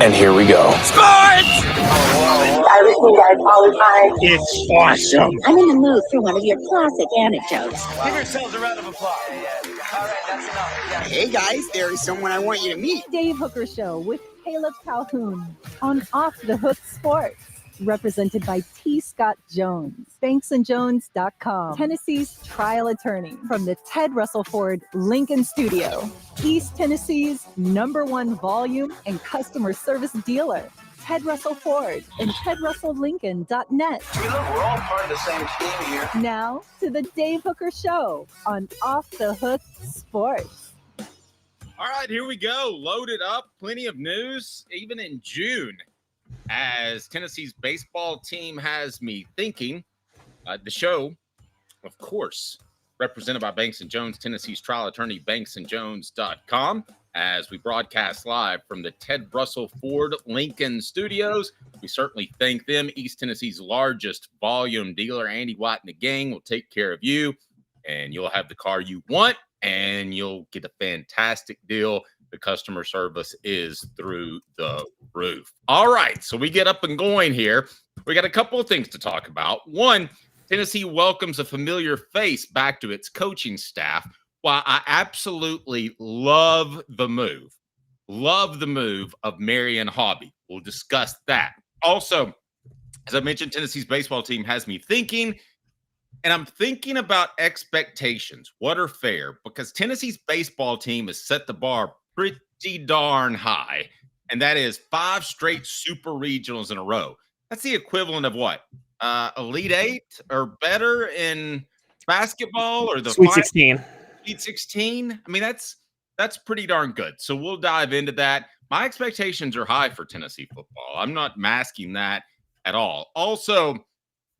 And here we go. Sports! I listen to you guys all the time. It's awesome. I'm in the mood for one of your classic anecdotes. Give yourselves a round of applause. All right, that's enough. Hey guys, there is someone I want you to meet. Dave Hooker Show with Caleb Calhoun on Off the Hook Sports. Represented by T. Scott Jones, banksandjones.com, Tennessee's trial attorney from the Ted Russell Ford Lincoln Studio, East Tennessee's #1 volume and customer service dealer, Ted Russell Ford and TedRussellLincoln.net. Hey, look, we're all part of the same team here. Now to the Dave Hooker Show on Off the Hook Sports. All right, here we go. Loaded up. Plenty of news, even in June. As Tennessee's baseball team has me thinking, the show, of course, represented by Banks & Jones, Tennessee's trial attorney, banksandjones.com, as we broadcast live from the Ted Russell Ford Lincoln Studios. We certainly thank them. East Tennessee's largest volume dealer, Andy White and the gang, will take care of you, and you'll have the car you want, and you'll get a fantastic deal. The customer service is through the roof. All right, so we get up and going here. We got a couple of things to talk about. One, Tennessee welcomes a familiar face back to its coaching staff. While I absolutely love the move of Marian Hobby. We'll discuss that. Also, as I mentioned, Tennessee's baseball team has me thinking, and I'm thinking about expectations. What are fair? Because Tennessee's baseball team has set the bar pretty darn high, and that is 5 straight super regionals in a row. That's the equivalent of what? Elite 8 or better in basketball, or the Sweet 16. Sweet 16. I mean, that's pretty darn good. So we'll dive into that. My expectations are high for Tennessee football. I'm not masking that at all. Also,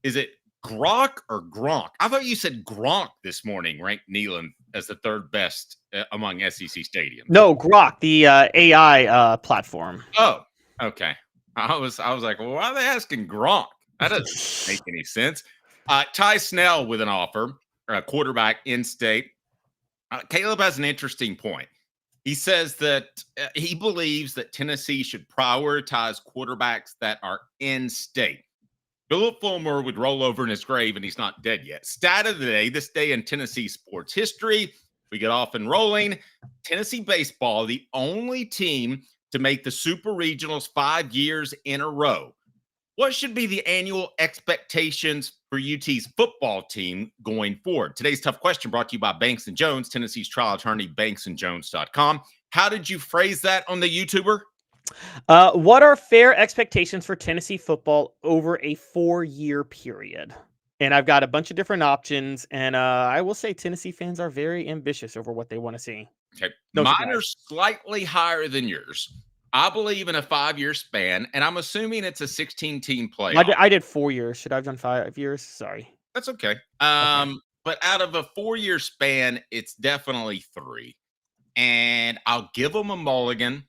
is it Gronk or Gronk? I thought you said Gronk this morning ranked Neyland as the 3rd best among SEC stadiums. No, Grok, the AI platform. Oh, okay. I was like, well, why are they asking Gronk? That doesn't make any sense. Ty Snell with an offer, a quarterback in state. Caleb has an interesting point. He says that he believes that Tennessee should prioritize quarterbacks that are in state. Philip Fulmer would roll over in his grave, and he's not dead yet. Stat of the day, this day in Tennessee sports history. We get off and rolling. Tennessee baseball, the only team to make the Super Regionals 5 years in a row. What should be the annual expectations for UT's football team going forward? Today's tough question brought to you by Banks & Jones, Tennessee's trial attorney, banksandjones.com. How did you phrase that on the YouTuber? What are fair expectations for Tennessee football over a 4-year period? And I've got a bunch of different options, and I will say Tennessee fans are very ambitious over what they want to see. Okay, No mine surprise. are slightly higher than yours. I believe in a 5-year span, and I'm assuming it's a 16-team playoff. I did 4 years. Should I have done 5 years? Sorry. That's okay. But out of a 4-year span, it's definitely 3. And I'll give them a mulligan,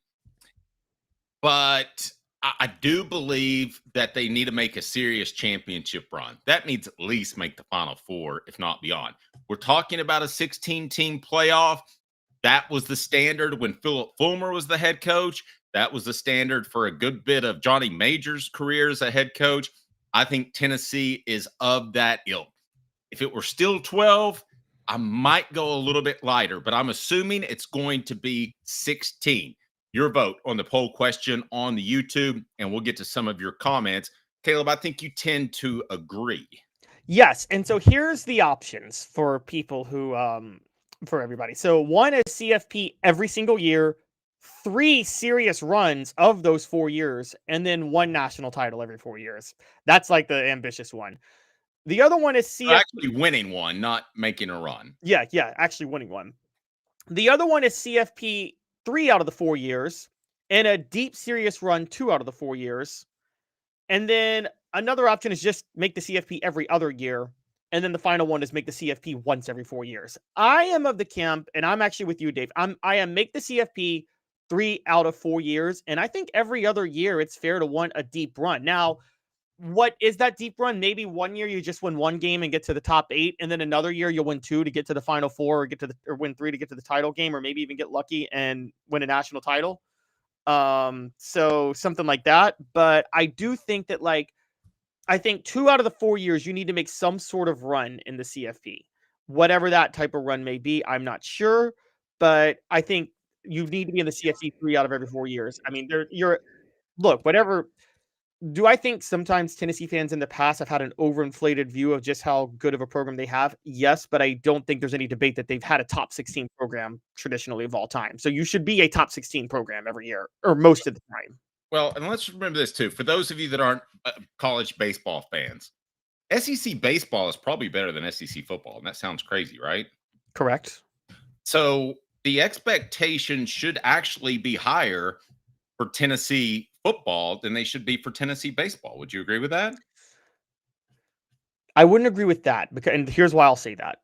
but I do believe that they need to make a serious championship run. That means at least make the Final Four, if not beyond. We're talking about a 16-team playoff. That was the standard when Philip Fulmer was the head coach. That was the standard for a good bit of Johnny Major's career as a head coach. I think Tennessee is of that ilk. If it were still 12, I might go a little bit lighter, but I'm assuming it's going to be 16. Your vote on the poll question on the YouTube, and we'll get to some of your comments. Caleb, I think you tend to agree. Yes, and so here's the options for people who, for everybody. So 1 is CFP every single year, 3 serious runs of those 4 years, and then 1 national title every 4 years. That's like the ambitious one. The other one is CFP. Actually winning one, not making a run. Yeah, actually winning one. The other one is CFP 3 out of the 4 years, and a deep serious run 2 out of the 4 years. And then another option is just make the CFP every other year. And then the final one is make the CFP once every 4 years. I am of the camp, and I'm actually with you, Dave. I am make the CFP 3 out of 4 years. And I think every other year it's fair to want a deep run. Now, what is that deep run? Maybe 1 year you just win 1 game and get to the top 8, and then another year you'll win 2 to get to the Final Four, or win 3 to get to the title game, or maybe even get lucky and win a national title. So something like that. But I do think that I think 2 out of the 4 years you need to make some sort of run in the CFP. Whatever that type of run may be, I'm not sure, but I think you need to be in the CFP 3 out of every 4 years. I mean, whatever. Do I think sometimes Tennessee fans in the past have had an overinflated view of just how good of a program they have? Yes, but I don't think there's any debate that they've had a top 16 program traditionally of all time. So you should be a top 16 program every year or most of the time. Well, and let's remember this too. For those of you that aren't college baseball fans, SEC baseball is probably better than SEC football. And that sounds crazy, right? Correct. So the expectation should actually be higher for Tennessee football than they should be for Tennessee baseball. Would you agree with that? I wouldn't agree with that, and here's why I'll say that.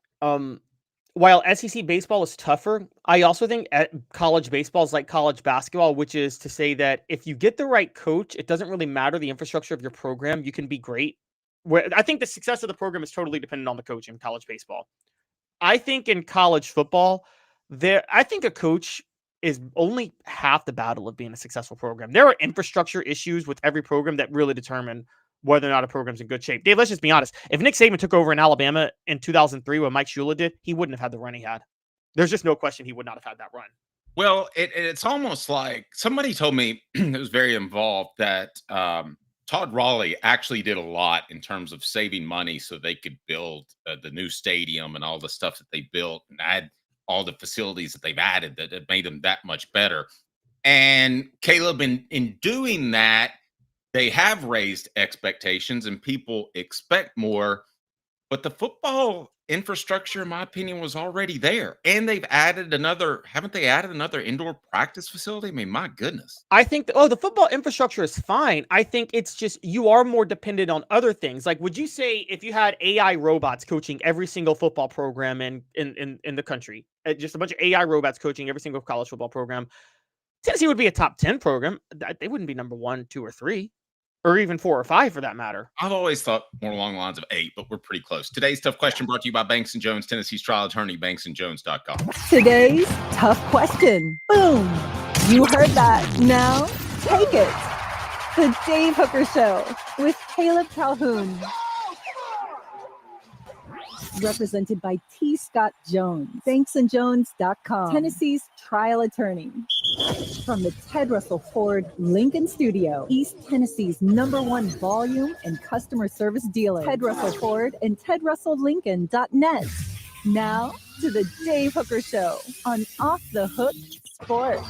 While SEC baseball is tougher, I also think college baseball is like college basketball, which is to say that if you get the right coach, it doesn't really matter the infrastructure of your program. You can be great. I think the success of the program is totally dependent on the coach in college baseball. I think in college football, I think a coach is only half the battle of being a successful program. There are infrastructure issues with every program that really determine whether or not a program's in good shape. Dave, let's just be honest. If Nick Saban took over in Alabama in 2003 when Mike Shula did, he wouldn't have had the run he had. There's just no question he would not have had that run. Well, it's almost like somebody told me that was very involved that Todd Raleigh actually did a lot in terms of saving money so they could build the new stadium and all the stuff that they built and add all the facilities that they've added that made them that much better. And Caleb, in doing that, they have raised expectations and people expect more, but the football infrastructure, in my opinion, was already there. And they've added haven't they added another indoor practice facility? I mean, my goodness. I think, the football infrastructure is fine. I think it's just, you are more dependent on other things. Like, would you say if you had AI robots coaching every single football program in the country, just a bunch of AI robots coaching every single college football program, Tennessee would be a top 10 program. They wouldn't be number 1, 2, or 3. Or even 4 or 5 for that matter. I've always thought more along the lines of 8, but we're pretty close. Today's tough question brought to you by Banks & Jones, Tennessee's trial attorney, banksandjones.com. Today's tough question. Boom. You heard that. Now take it. The Dave Hooker Show with Caleb Calhoun. Represented by T. Scott Jones, banksandjones.com, Tennessee's trial attorney. From the Ted Russell Ford Lincoln Studio, East Tennessee's #1 volume and customer service dealer, Ted Russell Ford and TedRussellLincoln.net. Now to the Dave Hooker Show on Off the Hook Sports.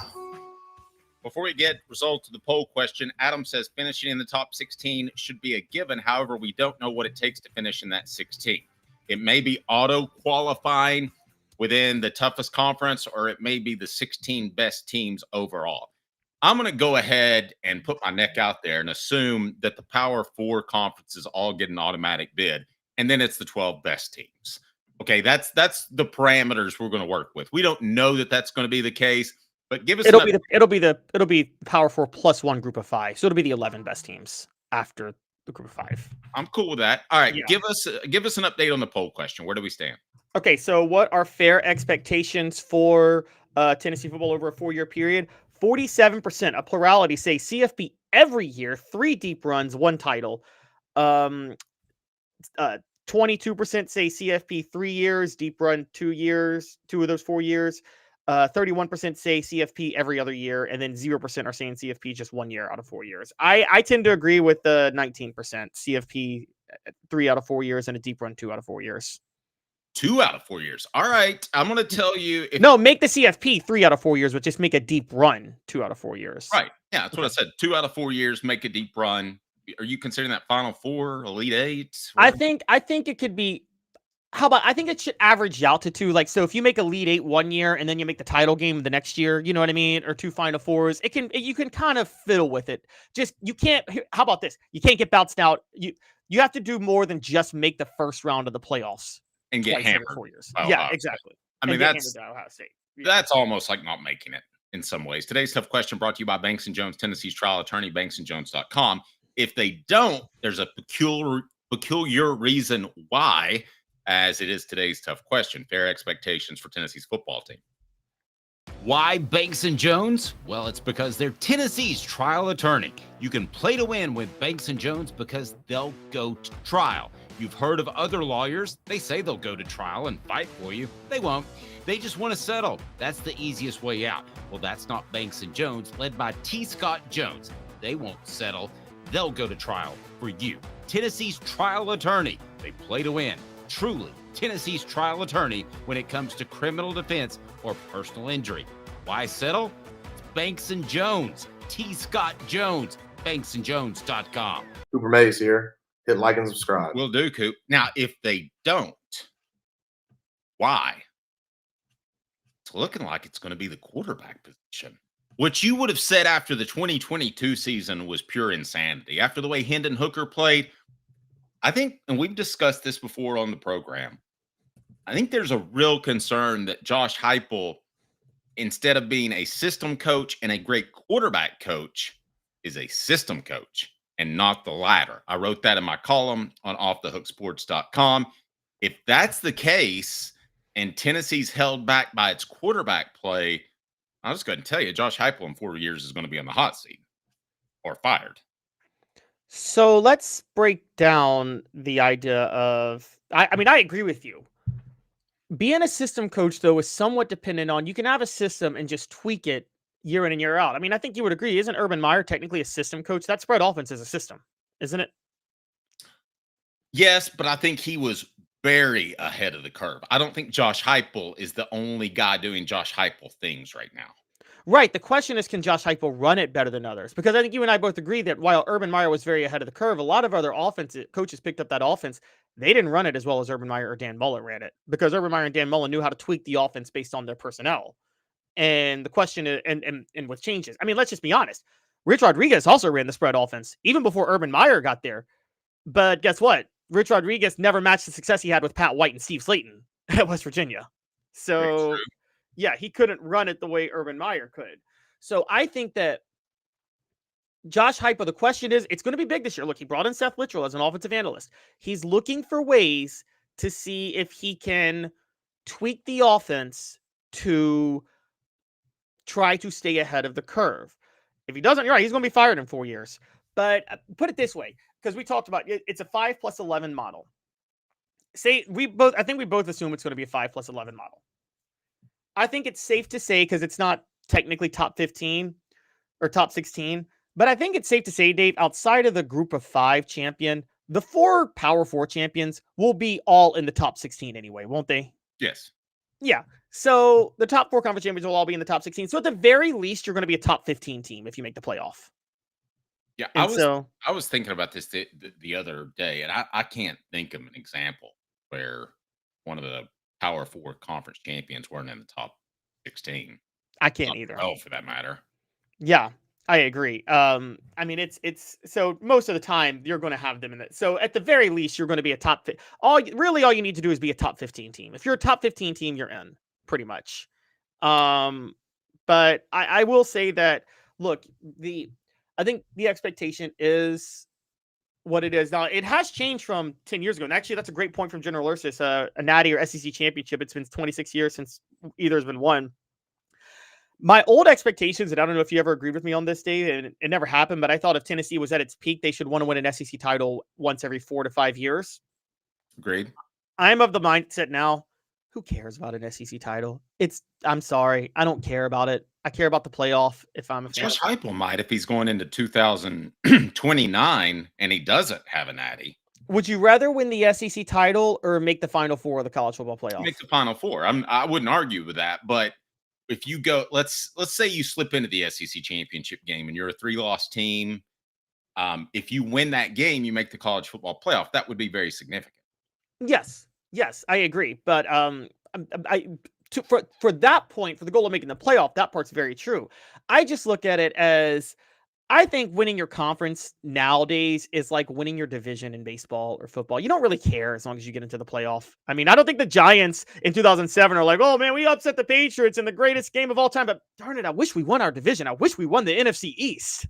Before we get results of the poll question, Adam says finishing in the top 16 should be a given. However, we don't know what it takes to finish in that 16. It may be auto-qualifying within the toughest conference, or it may be the 16 best teams overall. I'm going to go ahead and put my neck out there and assume that the Power 4 conferences all get an automatic bid, and then it's the 12 best teams. Okay, that's the parameters we're going to work with. We don't know that that's going to be the case, but give us it'll be Power 4 plus 1 group of 5, so it'll be the 11 best teams after the group of 5. I'm cool with that. All right, yeah. Give us an update on the poll question. Where do we stand? Okay, so what are fair expectations for Tennessee football over a 4-year period? 47%, a plurality, say CFP every year, 3 deep runs, 1 title. 22% say CFP 3 years, deep run 2 years, 2 of those 4 years. 31% say CFP every other year, and then 0% are saying CFP just 1 year out of 4 years. I tend to agree with the 19% CFP 3 out of 4 years and a deep run 2 out of 4 years. 2 out of 4 years. All right. I'm going to tell you. Make the CFP 3 out of 4 years, but just make a deep run 2 out of 4 years. Right. Yeah, that's what I said. 2 out of 4 years, make a deep run. Are you considering that Final Four, Elite Eight? I think it could be. I think it should average out to 2. Like, so if you make Elite 8 1 year and then you make the title game the next year, you know what I mean? Or 2 Final Fours, you can kind of fiddle with it. Just, you can't, how about this? You can't get bounced out. You have to do more than just make the first round of the playoffs. And get hammered. 4 years. Oh, yeah, exactly. I mean, that's almost like not making it in some ways. Today's tough question brought to you by Banks & Jones, Tennessee's trial attorney, banksandjones.com. If they don't, there's a peculiar reason why, as it is today's tough question. Fair expectations for Tennessee's football team. Why Banks & Jones? Well, it's because they're Tennessee's trial attorney. You can play to win with Banks & Jones because they'll go to trial. You've heard of other lawyers. They say they'll go to trial and fight for you. They won't. They just want to settle. That's the easiest way out. Well, that's not Banks & Jones, led by T. Scott Jones. They won't settle. They'll go to trial for you. Tennessee's trial attorney. They play to win. Truly, Tennessee's trial attorney when it comes to criminal defense or personal injury. Why settle? It's Banks & Jones. T. Scott Jones. BanksandJones.com. Cooper Mays here. Hit like and subscribe. Will do, Coop. Now, if they don't, why? It's looking like it's going to be the quarterback position, which you would have said after the 2022 season was pure insanity. After the way Hendon Hooker played, I think, and we've discussed this before on the program, I think there's a real concern that Josh Heupel, instead of being a system coach and a great quarterback coach, is a system coach and not the latter. I wrote that in my column on offthehooksports.com. If that's the case and Tennessee's held back by its quarterback play, I'll just go ahead and tell you, Josh Heupel in 4 years is going to be on the hot seat or fired. So let's break down the idea of, I mean, I agree with you. Being a system coach, though, is somewhat dependent on, you can have a system and just tweak it year in and year out. I mean, I think you would agree. Isn't Urban Meyer technically a system coach? That spread offense is a system, isn't it? Yes, but I think he was very ahead of the curve. I don't think Josh Heupel is the only guy doing Josh Heupel things right now. Right. The question is, can Josh Heupel run it better than others? Because I think you and I both agree that while Urban Meyer was very ahead of the curve, a lot of other coaches picked up that offense. They didn't run it as well as Urban Meyer or Dan Mullen ran it, because Urban Meyer and Dan Mullen knew how to tweak the offense based on their personnel. And the question is, and with changes, I mean, let's just be honest. Rich Rodriguez also ran the spread offense even before Urban Meyer got there. But guess what? Rich Rodriguez never matched the success he had with Pat White and Steve Slayton at West Virginia. So, yeah, he couldn't run it the way Urban Meyer could. So I think that Josh Heupel, the question is, it's going to be big this year. Look, he brought in Seth Littrell as an offensive analyst. He's looking for ways to see if he can tweak the offense to try to stay ahead of the curve. If he doesn't, you're right, he's going to be fired in 4 years. But put it this way, because we talked about it's a 5+11 model. I think we both assume it's going to be a 5+11 model. I think it's safe to say, because it's not technically top 15 or top 16, but I think it's safe to say, Dave, outside of the group of 5 champion, the 4 Power 4 champions will be all in the top 16 anyway, won't they? Yes. Yeah. So the top 4 conference champions will all be in the top 16. So at the very least, you're going to be a top 15 team if you make the playoff. Yeah, I was thinking about this the other day, and I can't think of an example where one of the Power 4 conference champions weren't in the top 16. I can't either. Oh, for that matter. Yeah, I agree. I mean, it's so most of the time you're going to have them in it. So at the very least, you're going to be a top. All you need to do is be a top 15 team. If you're a top 15 team, you're in pretty much. But I will say that, look, I think the expectation is what it is now. It has changed from 10 years ago. And actually, that's a great point from General Ursus. A Natty or SEC championship. It's been 26 years since either has been won. My old expectations, and I don't know if you ever agreed with me on this, Dave, and it never happened, but I thought if Tennessee was at its peak, they should want to win an SEC title once every 4 to 5 years. Agreed. I'm of the mindset now, who cares about an SEC title? I'm sorry. I don't care about it. I care about the playoff if I'm a fan. Josh Heupel might if he's going into 2029 and he doesn't have a natty. Would you rather win the SEC title or make the Final Four of the college football playoff? Make the Final Four. I wouldn't argue with that, but if you go, let's say you slip into the SEC championship game and you're a 3-loss team. If you win that game, you make the college football playoff. That would be very significant. Yes, I agree. But for that point, for the goal of making the playoff, that part's very true. I just look at it as, I think winning your conference nowadays is like winning your division in baseball or football. You don't really care as long as you get into the playoff. I mean, I don't think the Giants in 2007 are like, oh man, we upset the Patriots in the greatest game of all time. But darn it, I wish we won our division. I wish we won the NFC East.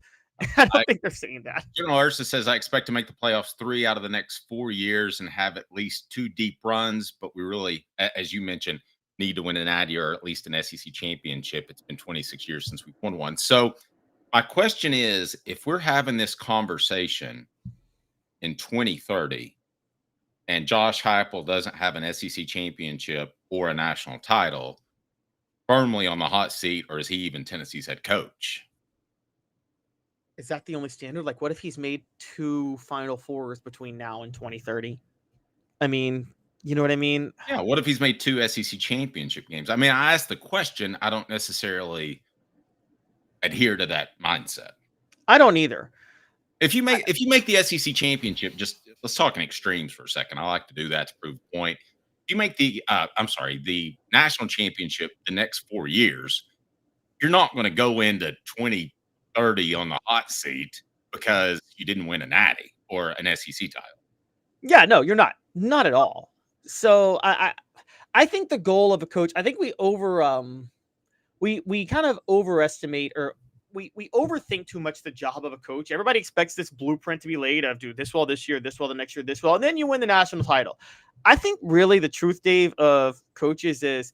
I don't think they're saying that. General Ursus says, I expect to make the playoffs 3 out of the next 4 years and have at least 2 deep runs. But we really, as you mentioned, need to win an Natty or at least an SEC championship. It's been 26 years since we've won one. So my question is, if we're having this conversation in 2030 and Josh Heupel doesn't have an SEC championship or a national title, firmly on the hot seat, or is he even Tennessee's head coach? Is that the only standard? Like, what if he's made 2 Final Fours between now and 2030? I mean, you know what I mean? Yeah, what if he's made 2 SEC championship games? I mean, I asked the question. I don't necessarily adhere to that mindset. I don't either. If you make the SEC championship, just let's talk in extremes for a second. I like to do that to prove a point. If you make the national championship the next 4 years, you're not going to go into 2030 on the hot seat because you didn't win a Natty or an SEC title. Yeah, no, you're not at all. So I think the goal of a coach, I think we kind of overestimate, or we overthink too much the job of a coach. Everybody expects this blueprint to be laid of do this well this year, this well the next year, this well, and then you win the national title. I think really the truth, Dave, of coaches is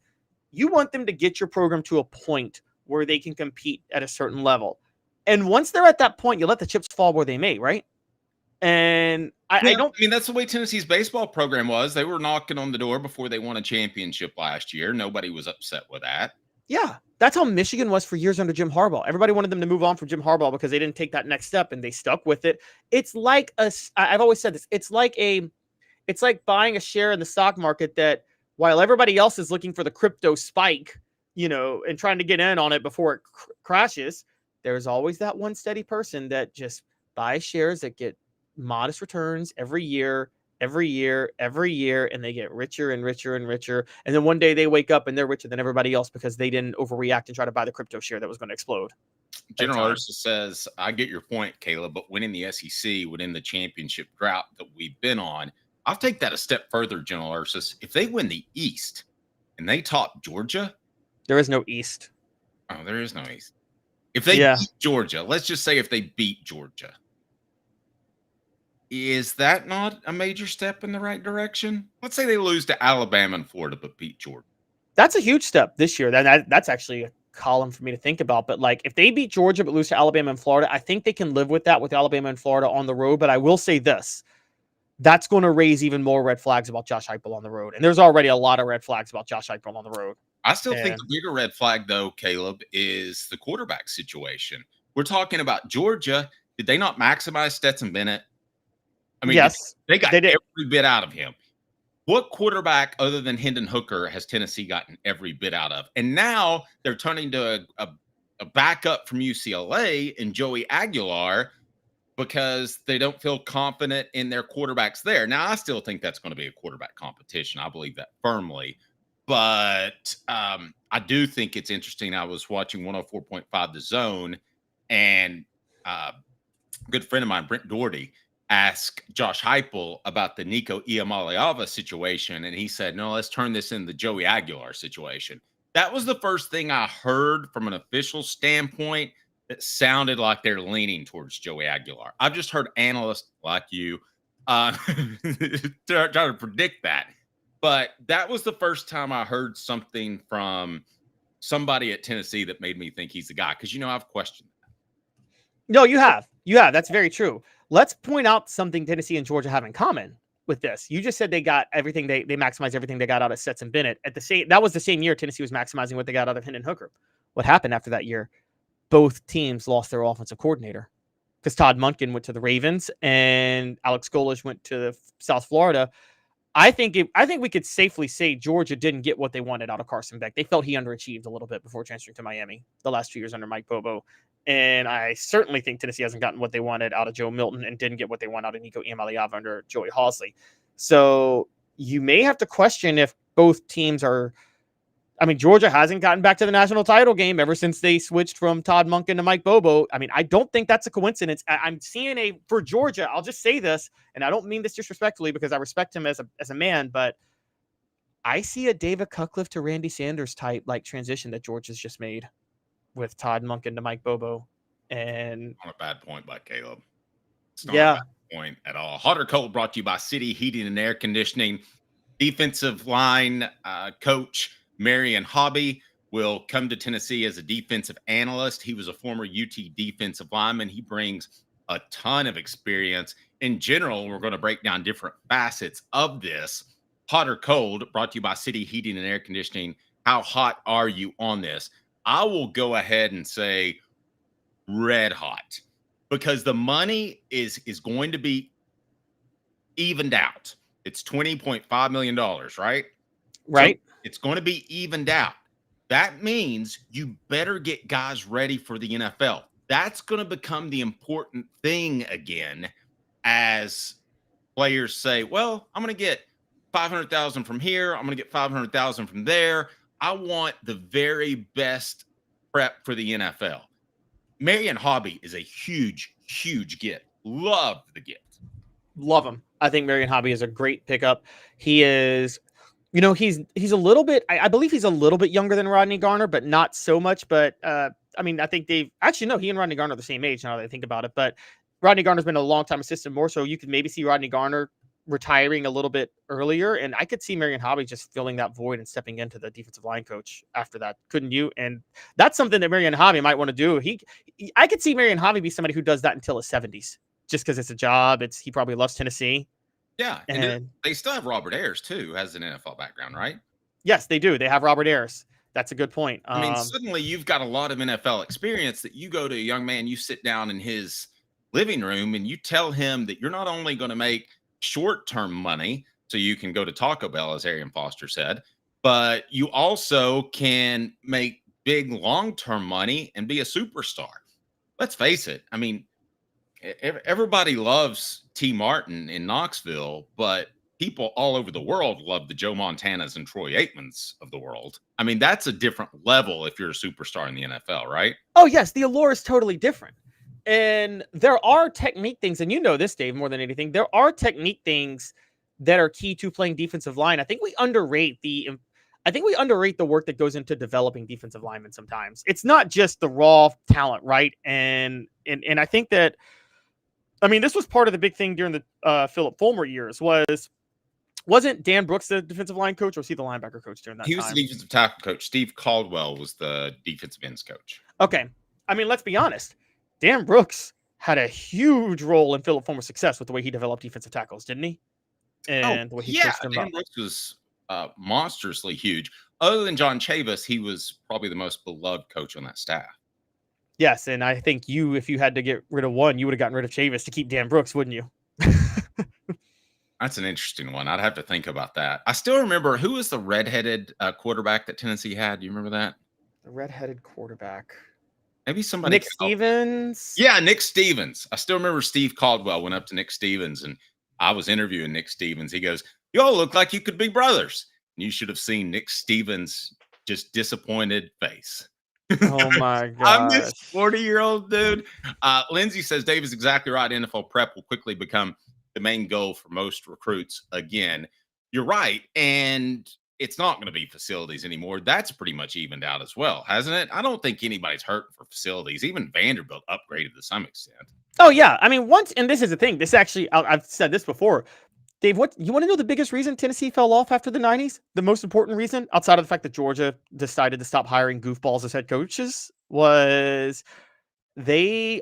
you want them to get your program to a point where they can compete at a certain level. And once they're at that point, you let the chips fall where they may, right? And I don't. I mean, that's the way Tennessee's baseball program was. They were knocking on the door before they won a championship last year. Nobody was upset with that. Yeah, that's how Michigan was for years under Jim Harbaugh. Everybody wanted them to move on from Jim Harbaugh because they didn't take that next step, and they stuck with it. It's like I've always said this. It's like buying a share in the stock market that while everybody else is looking for the crypto spike, and trying to get in on it before it crashes, there's always that one steady person that just buys shares that get modest returns every year, and they get richer and richer and richer. And then one day they wake up and they're richer than everybody else because they didn't overreact and try to buy the crypto share that was going to explode. General Ursa says, I get your point, Caleb, but winning the SEC, winning the championship drought that we've been on, I'll take that a step further, General Ursus. If they win the East and they top Georgia. There is no East. Oh, there is no East. If they beat Georgia, let's just say if they beat Georgia, is that not a major step in the right direction? Let's say they lose to Alabama and Florida, but beat Georgia. That's a huge step this year. That's actually a column for me to think about. But like, if they beat Georgia but lose to Alabama and Florida, I think they can live with that with Alabama and Florida on the road. But I will say this. That's going to raise even more red flags about Josh Heupel on the road. And there's already a lot of red flags about Josh Heupel on the road. I still think the bigger red flag, though, Caleb, is the quarterback situation. We're talking about Georgia. Did they not maximize Stetson Bennett? I mean, yes, they got every bit out of him. What quarterback other than Hendon Hooker has Tennessee gotten every bit out of? And now they're turning to a backup from UCLA and Joey Aguilar because they don't feel confident in their quarterbacks there. Now, I still think that's going to be a quarterback competition. I believe that firmly. But I do think it's interesting. I was watching 104.5 The Zone, and a good friend of mine, Brent Doherty, asked Josh Heupel about the Nico Iamaleava situation, and he said, no, let's turn this into the Joey Aguilar situation. That was the first thing I heard from an official standpoint that sounded like they're leaning towards Joey Aguilar. I've just heard analysts like you try to predict that. But that was the first time I heard something from somebody at Tennessee that made me think he's the guy. Because, I've questioned that. No, you have. That's very true. Let's point out something Tennessee and Georgia have in common with this. You just said they got everything. They maximized everything they got out of Stetson Bennett. That was the same year Tennessee was maximizing what they got out of Hendon Hooker. What happened after that year? Both teams lost their offensive coordinator because Todd Monken went to the Ravens and Alex Golesh went to South Florida. I think we could safely say Georgia didn't get what they wanted out of Carson Beck. They felt he underachieved a little bit before transferring to Miami the last 2 years under Mike Bobo. And I certainly think Tennessee hasn't gotten what they wanted out of Joe Milton and didn't get what they want out of Nico Iamaleava under Joey Halzle. So you may have to question if both teams are – I mean, Georgia hasn't gotten back to the national title game ever since they switched from Todd Monken to Mike Bobo. I mean, I don't think that's a coincidence. I'm seeing for Georgia, I'll just say this, and I don't mean this disrespectfully because I respect him as a man, but I see a David Cutcliffe to Randy Sanders type like transition that Georgia's just made with Todd Monken to Mike Bobo. And on a bad point by Caleb. It's not a bad point at all. Hot or Cold brought to you by City Heating and Air Conditioning. Defensive line coach Marian Hobby will come to Tennessee as a defensive analyst. He was a former UT defensive lineman. He brings a ton of experience. In general, we're going to break down different facets of this. Hot or cold, brought to you by City Heating and Air Conditioning. How hot are you on this? I will go ahead and say red hot, because the money is going to be evened out. It's $20.5 million, right? Right. So it's going to be evened out. That means you better get guys ready for the NFL. That's going to become the important thing again, as players say, well, I'm going to get 500,000 from here. I'm going to get 500,000 from there. I want the very best prep for the NFL. Marian Hobby is a huge, huge get. Love the gift. Love him. I think Marian Hobby is a great pickup. He is, he's a little bit, I believe he's a little bit younger than Rodney Garner, but not so much. But I think he and Rodney Garner are the same age now that I think about it. But Rodney Garner's been a long time assistant more, so you could maybe see Rodney Garner retiring a little bit earlier. And I could see Marian Hobby just filling that void and stepping into the defensive line coach after that. Couldn't you? And that's something that Marian Hobby might want to do. I could see Marian Hobby be somebody who does that until his 70s, just because it's a job. He probably loves Tennessee. Yeah. And they still have Robert Ayers too, who has an NFL background, right? Yes, they do. They have Robert Ayers. That's a good point. I mean, suddenly you've got a lot of NFL experience that you go to a young man, you sit down in his living room and you tell him that you're not only going to make short-term money so you can go to Taco Bell, as Arian Foster said, but you also can make big long-term money and be a superstar. Let's face it. I mean, everybody loves T. Martin in Knoxville, but people all over the world love the Joe Montanas and Troy Aikmans of the world. I mean, that's a different level if you're a superstar in the NFL, right? Oh, yes. The allure is totally different. And there are technique things, and you know this, Dave, more than anything. There are technique things that are key to playing defensive line. I think we underrate the work that goes into developing defensive linemen sometimes. It's not just the raw talent, right? And I think that, this was part of the big thing during the Philip Fulmer years. Wasn't Dan Brooks the defensive line coach, or was he the linebacker coach during that time? He was the defensive tackle coach. Steve Caldwell was the defensive ends coach. Okay. Let's be honest. Dan Brooks had a huge role in Philip Fulmer's success with the way he developed defensive tackles, didn't he? And the way he coached them Dan up. Brooks was monstrously huge. Other than John Chavis, he was probably the most beloved coach on that staff. Yes, and I think if you had to get rid of one, you would have gotten rid of Chavis to keep Dan Brooks, wouldn't you? That's an interesting one. I'd have to think about that. I still remember, who was the redheaded quarterback that Tennessee had? Do you remember that? The redheaded quarterback. Maybe somebody. Nick Stevens? Yeah, Nick Stevens. I still remember Steve Caldwell went up to Nick Stevens, and I was interviewing Nick Stevens. He goes, "You all look like you could be brothers." And you should have seen Nick Stevens' just disappointed face. Oh, my God. I'm this 40-year-old dude. Lindsay says, Dave is exactly right. NFL prep will quickly become the main goal for most recruits again. You're right. And it's not going to be facilities anymore. That's pretty much evened out as well, hasn't it? I don't think anybody's hurting for facilities. Even Vanderbilt upgraded to some extent. Oh, yeah. And this is the thing. This actually, I've said this before. Dave, you want to know the biggest reason Tennessee fell off after the 90s? The most important reason, outside of the fact that Georgia decided to stop hiring goofballs as head coaches, was the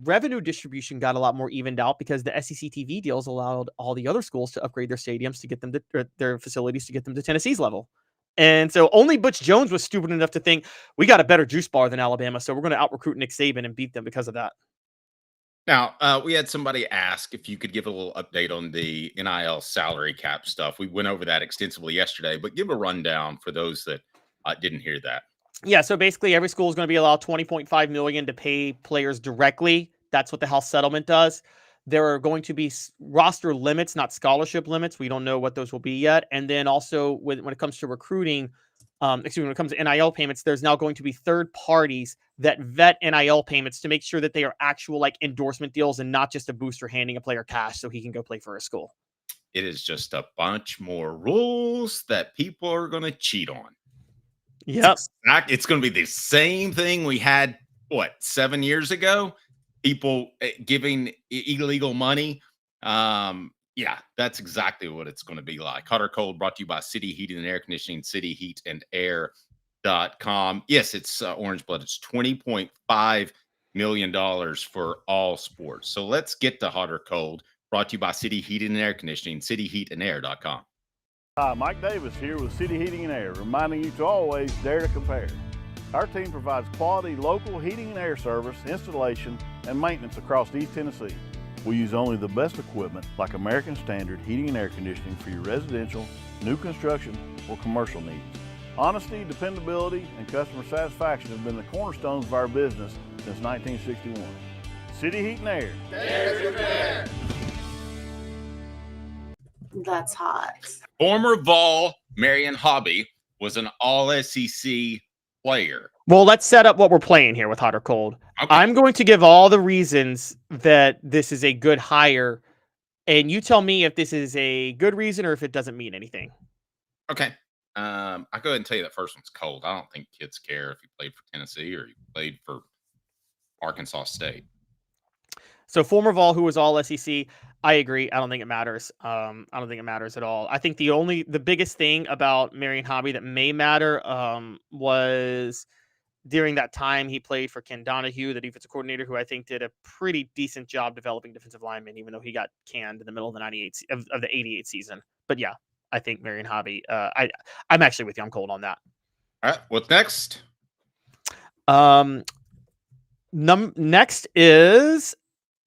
revenue distribution got a lot more evened out because the SEC TV deals allowed all the other schools to upgrade their stadiums to get them to their facilities to get them to Tennessee's level. And so only Butch Jones was stupid enough to think we got a better juice bar than Alabama, so we're going to out-recruit Nick Saban and beat them because of that. Now, we had somebody ask if you could give a little update on the NIL salary cap stuff. We went over that extensively yesterday, but give a rundown for those that didn't hear that. Yeah, so basically every school is going to be allowed $20.5 million to pay players directly. That's what the House settlement does. There are going to be roster limits, not scholarship limits. We don't know what those will be yet. And then also when it comes to recruiting, when it comes to NIL payments, there's now going to be third parties that vet NIL payments to make sure that they are actual endorsement deals and not just a booster handing a player cash so he can go play for a school. It is just a bunch more rules that people are going to cheat on. Yep. It's going to be the same thing we had, 7 years ago? People giving illegal money Yeah, that's exactly what it's going to be like. Hot or Cold brought to you by City Heating and Air Conditioning, cityheatandair.com. Yes, it's Orange Blood. It's $20.5 million for all sports. So let's get to Hot or Cold, brought to you by City Heating and Air Conditioning, cityheatandair.com. Hi, Mike Davis here with City Heating and Air, reminding you to always dare to compare. Our team provides quality local heating and air service, installation, and maintenance across East Tennessee. We use only the best equipment like American Standard Heating and Air Conditioning for your residential, new construction, or commercial needs. Honesty, dependability, and customer satisfaction have been the cornerstones of our business since 1961. City Heat and Air. There's your fair. That's hot. Former Vol Marian Hobby was an all-SEC player. Well, let's set up what we're playing here with Hot or Cold. Okay. I'm going to give all the reasons that this is a good hire, and you tell me if this is a good reason or if it doesn't mean anything. Okay. I'll go ahead and tell you that first one's cold. I don't think kids care if you played for Tennessee or you played for Arkansas State. So former Vol who was all SEC, I agree. I don't think it matters. I don't think it matters at all. I think the biggest thing about Marian Hobby that may matter was during that time he played for Ken Donahue, the defensive coordinator, who I think did a pretty decent job developing defensive linemen, even though he got canned in the middle of the 88 season. But yeah, I think Marian Hobby. I'm actually with you. I'm cold on that. All right. What's next? Next is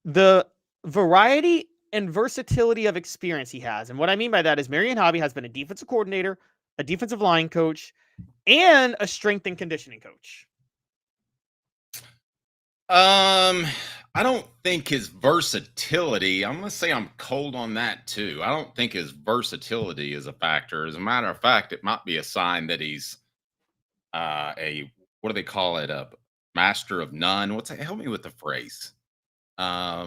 the variety and versatility of experience he has. And what I mean by that is Marian Hobby has been a defensive coordinator, a defensive line coach, and a strength and conditioning coach. I don't think his versatility, I'm going to say I'm cold on that too. I don't think his versatility is a factor. As a matter of fact, it might be a sign that he's what do they call it? A master of none. Help me with the phrase. I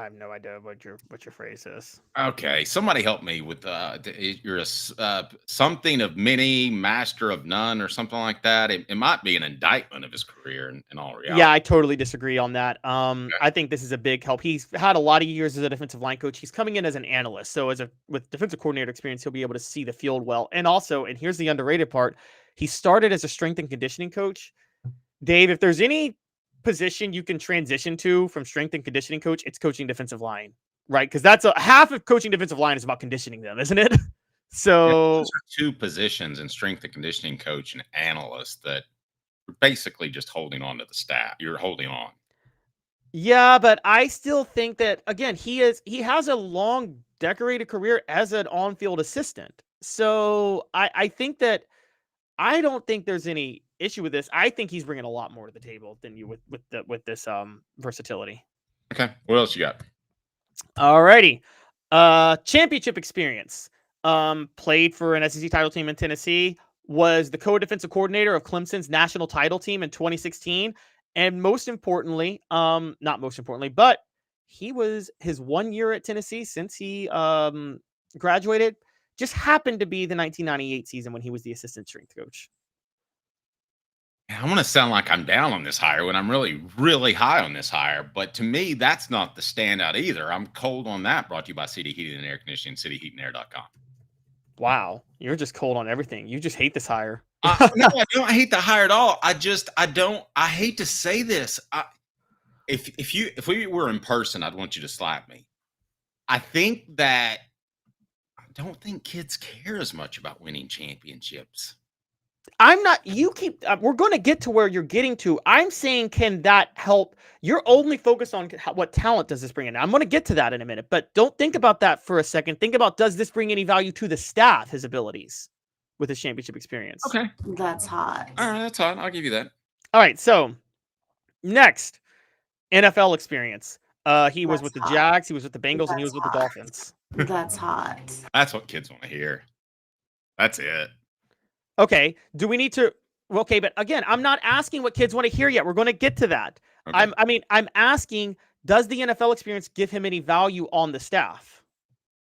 have no idea what your phrase is. Okay, somebody help me with you're a something of many, master of none, or something like that. It might be an indictment of his career in all reality. Yeah, I totally disagree on that. I think this is a big help. He's had a lot of years as a defensive line coach. He's coming in as an analyst, so with defensive coordinator experience, he'll be able to see the field well. And also, and here's the underrated part: he started as a strength and conditioning coach. Dave, if there's any position you can transition to from strength and conditioning coach, it's coaching defensive line, right? Because that's half of coaching defensive line is about conditioning them, isn't it? So those are two positions in strength and conditioning coach and analyst that you're basically just holding on to the staff. You're holding on. Yeah, but I still think that again, he has a long decorated career as an on-field assistant. So I think that I don't think there's any issue with this. I think he's bringing a lot more to the table than you with this versatility. Okay, what else you got? Alrighty, championship experience. Played for an SEC title team in Tennessee. Was the co-defensive coordinator of Clemson's national title team in 2016, and most importantly, not most importantly, but he was his 1 year at Tennessee since he graduated. Just happened to be the 1998 season when he was the assistant strength coach. I want to sound like I'm down on this hire when I'm really, really high on this hire. But to me, that's not the standout either. I'm cold on that. Brought to you by City Heating and Air Conditioning, cityheatandair.com. Wow. You're just cold on everything. You just hate this hire. No, I don't hate the hire at all. I hate to say this. If we were in person, I'd want you to slap me. I don't think kids care as much about winning championships. I'm not, we're going to get to where you're getting to. I'm saying, can that help? You're only focused on what talent does this bring in. I'm going to get to that in a minute, but don't think about that for a second. Think about, does this bring any value to the staff, his abilities with his championship experience? Okay. That's hot. All right, that's hot. I'll give you that. All right. So next, NFL experience. He was with the Jags, he was with the Bengals, and he was with the Dolphins. That's hot. That's what kids want to hear. That's it. Okay. Do we need to? Okay, but again, I'm not asking what kids want to hear yet. We're going to get to that. Okay. I'm asking, does the NFL experience give him any value on the staff?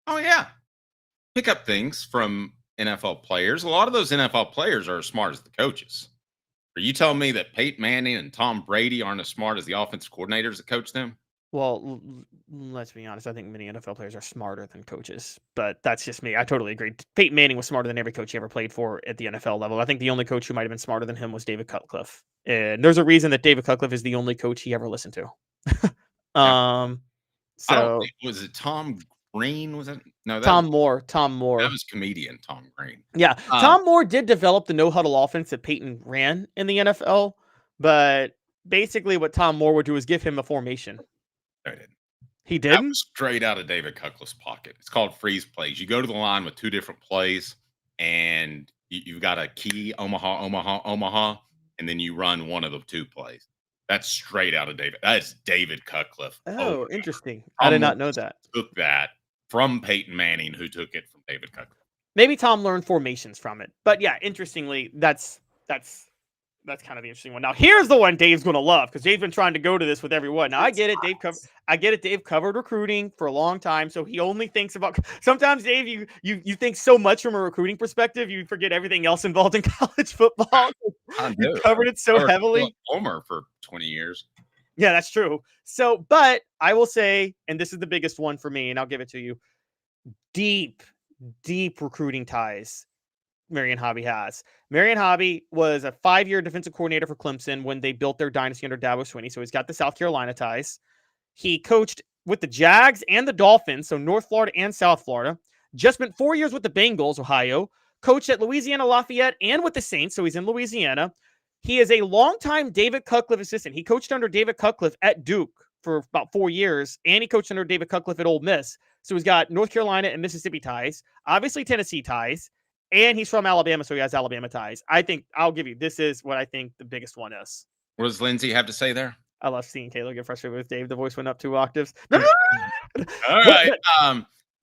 Oh yeah, pick up things from NFL players. A lot of those NFL players are as smart as the coaches. Are you telling me that Peyton Manning and Tom Brady aren't as smart as the offensive coordinators that coach them? Well, let's be honest. I think many NFL players are smarter than coaches, but that's just me. I totally agree. Peyton Manning was smarter than every coach he ever played for at the NFL level. I think the only coach who might have been smarter than him was David Cutcliffe. And there's a reason that David Cutcliffe is the only coach he ever listened to. I don't So think, was it Tom Green? Was it? No, Tom Moore. that was comedian Tom Green. Yeah. Tom Moore did develop the no huddle offense that Peyton ran in the NFL, but basically what Tom Moore would do is give him a formation. I didn't. He That didn't? was straight out of David Cutcliffe's pocket. It's called freeze plays. You go to the line with two different plays, and you've got a key Omaha, Omaha, Omaha, and then you run one of the two plays. That's straight out of David. That's David Cutcliffe. Oh, interesting. I did not know that. Took that from Peyton Manning, who took it from David Cutcliffe. Maybe Tom learned formations from it. But yeah, interestingly, that's kind of the interesting one. Now, here's the one Dave's going to love because Dave's been trying to go to this with everyone. Now, I get it. Dave covered recruiting for a long time, so he only thinks about. Sometimes, Dave, you think so much from a recruiting perspective, you forget everything else involved in college football. You covered it so heavily. Homer for 20 years. Yeah, that's true. So, but I will say, and this is the biggest one for me, and I'll give it to you: deep recruiting ties Marian Hobby has. Marian Hobby was a 5-year defensive coordinator for Clemson when they built their dynasty under Dabo Swinney. So he's got the South Carolina ties. He coached with the Jags and the Dolphins, so North Florida and South Florida. Just spent 4 years with the Bengals, Ohio. Coached at Louisiana Lafayette and with the Saints, so he's in Louisiana. He is a longtime David Cutcliffe assistant. He coached under David Cutcliffe at Duke for about 4 years, and he coached under David Cutcliffe at Ole Miss. So he's got North Carolina and Mississippi ties, obviously Tennessee ties. And he's from Alabama, so he has Alabama ties. I think I'll give you this is what I think the biggest one is. What does Lindsay have to say there? I love seeing Kayla get frustrated with Dave. The voice went up 2 octaves. All right.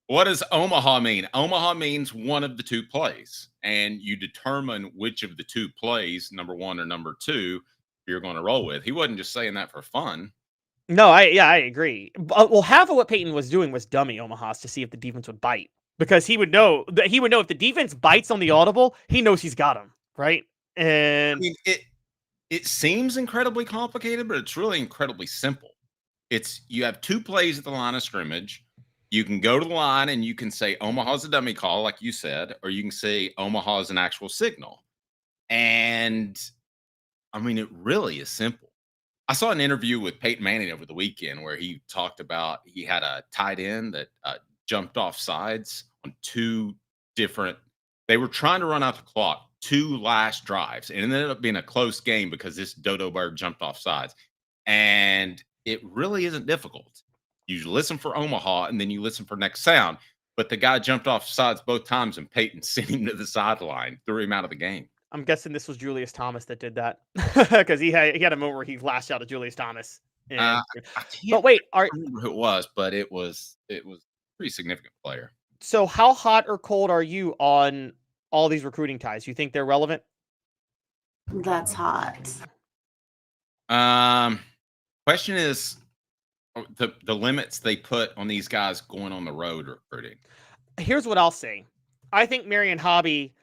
What does Omaha mean? Omaha means one of the two plays, and you determine which of the two plays, number one or number two, you're going to roll with. He wasn't just saying that for fun. No, I agree. Well, half of what Peyton was doing was dummy Omahas to see if the defense would bite. Because he would know if the defense bites on the audible, he knows he's got him, right? And I mean, it seems incredibly complicated, but it's really incredibly simple. You have two plays at the line of scrimmage. You can go to the line and you can say Omaha's a dummy call, like you said, or you can say Omaha's an actual signal. And I mean, it really is simple. I saw an interview with Peyton Manning over the weekend where he talked about he had a tight end that jumped off sides on they were trying to run out the clock 2 last drives, and it ended up being a close game because this dodo bird jumped off sides. And it really isn't difficult. You listen for Omaha and then you listen for next sound, but the guy jumped off sides both times and Peyton sent him to the sideline, threw him out of the game. I'm guessing this was Julius Thomas that did that because he had a moment where he lashed out at Julius Thomas. But wait, I don't remember who it was, but it was a pretty significant player. So how hot or cold are you on all these recruiting ties? You think they're relevant? That's hot. Question is the limits they put on these guys going on the road recruiting. Here's what I'll say. I think Marian Hobby,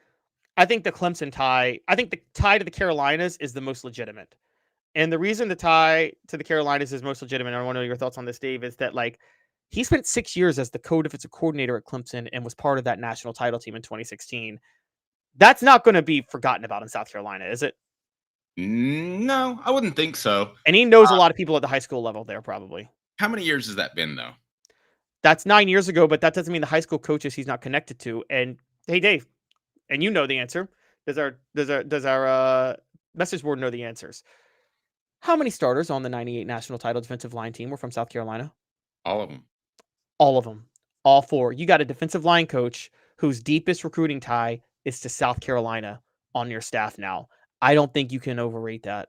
I think the Clemson tie, I think the tie to the Carolinas is the most legitimate. And the reason the tie to the Carolinas is most legitimate, and I want to know your thoughts on this, Dave, is that he spent 6 years as the co-defensive coordinator at Clemson and was part of that national title team in 2016. That's not going to be forgotten about in South Carolina, is it? No, I wouldn't think so. And he knows a lot of people at the high school level there, probably. How many years has that been, though? That's 9 years ago, but that doesn't mean the high school coaches he's not connected to. And hey, Dave, and you know the answer. Does our message board know the answers? How many starters on the 98 national title defensive line team were from South Carolina? All of them. All of them. All 4. You got a defensive line coach whose deepest recruiting tie is to South Carolina on your staff now. I don't think you can overrate that.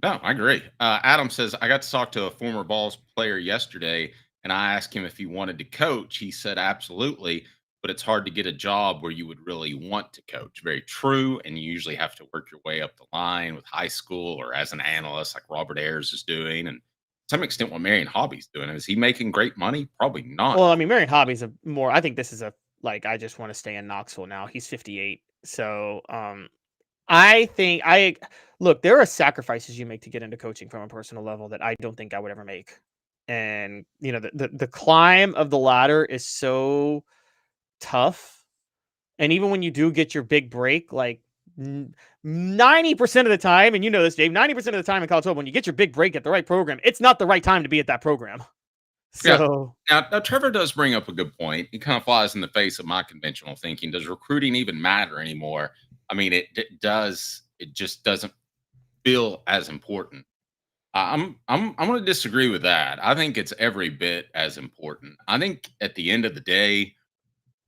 No, I agree. Adam says, I got to talk to a former Vols player yesterday, and I asked him if he wanted to coach. He said, absolutely, but it's hard to get a job where you would really want to coach. Very true, and you usually have to work your way up the line with high school or as an analyst like Robert Ayers is doing, and to some extent what Marian Hobby's doing. Is he making great money? Probably not. Well, I mean, Marian Hobby's I think this is I just want to stay in Knoxville now. He's 58. So I think look, there are sacrifices you make to get into coaching from a personal level that I don't think I would ever make. And, the climb of the ladder is so tough. And even when you do get your big break, like 90% of the time, and you know this, Dave, 90% of the time in college football, when you get your big break at the right program, it's not the right time to be at that program. So now Trevor does bring up a good point. He kind of flies in the face of my conventional thinking. Does recruiting even matter anymore? I mean, it does. It just doesn't feel as important. I'm going to disagree with that. I think it's every bit as important. I think at the end of the day,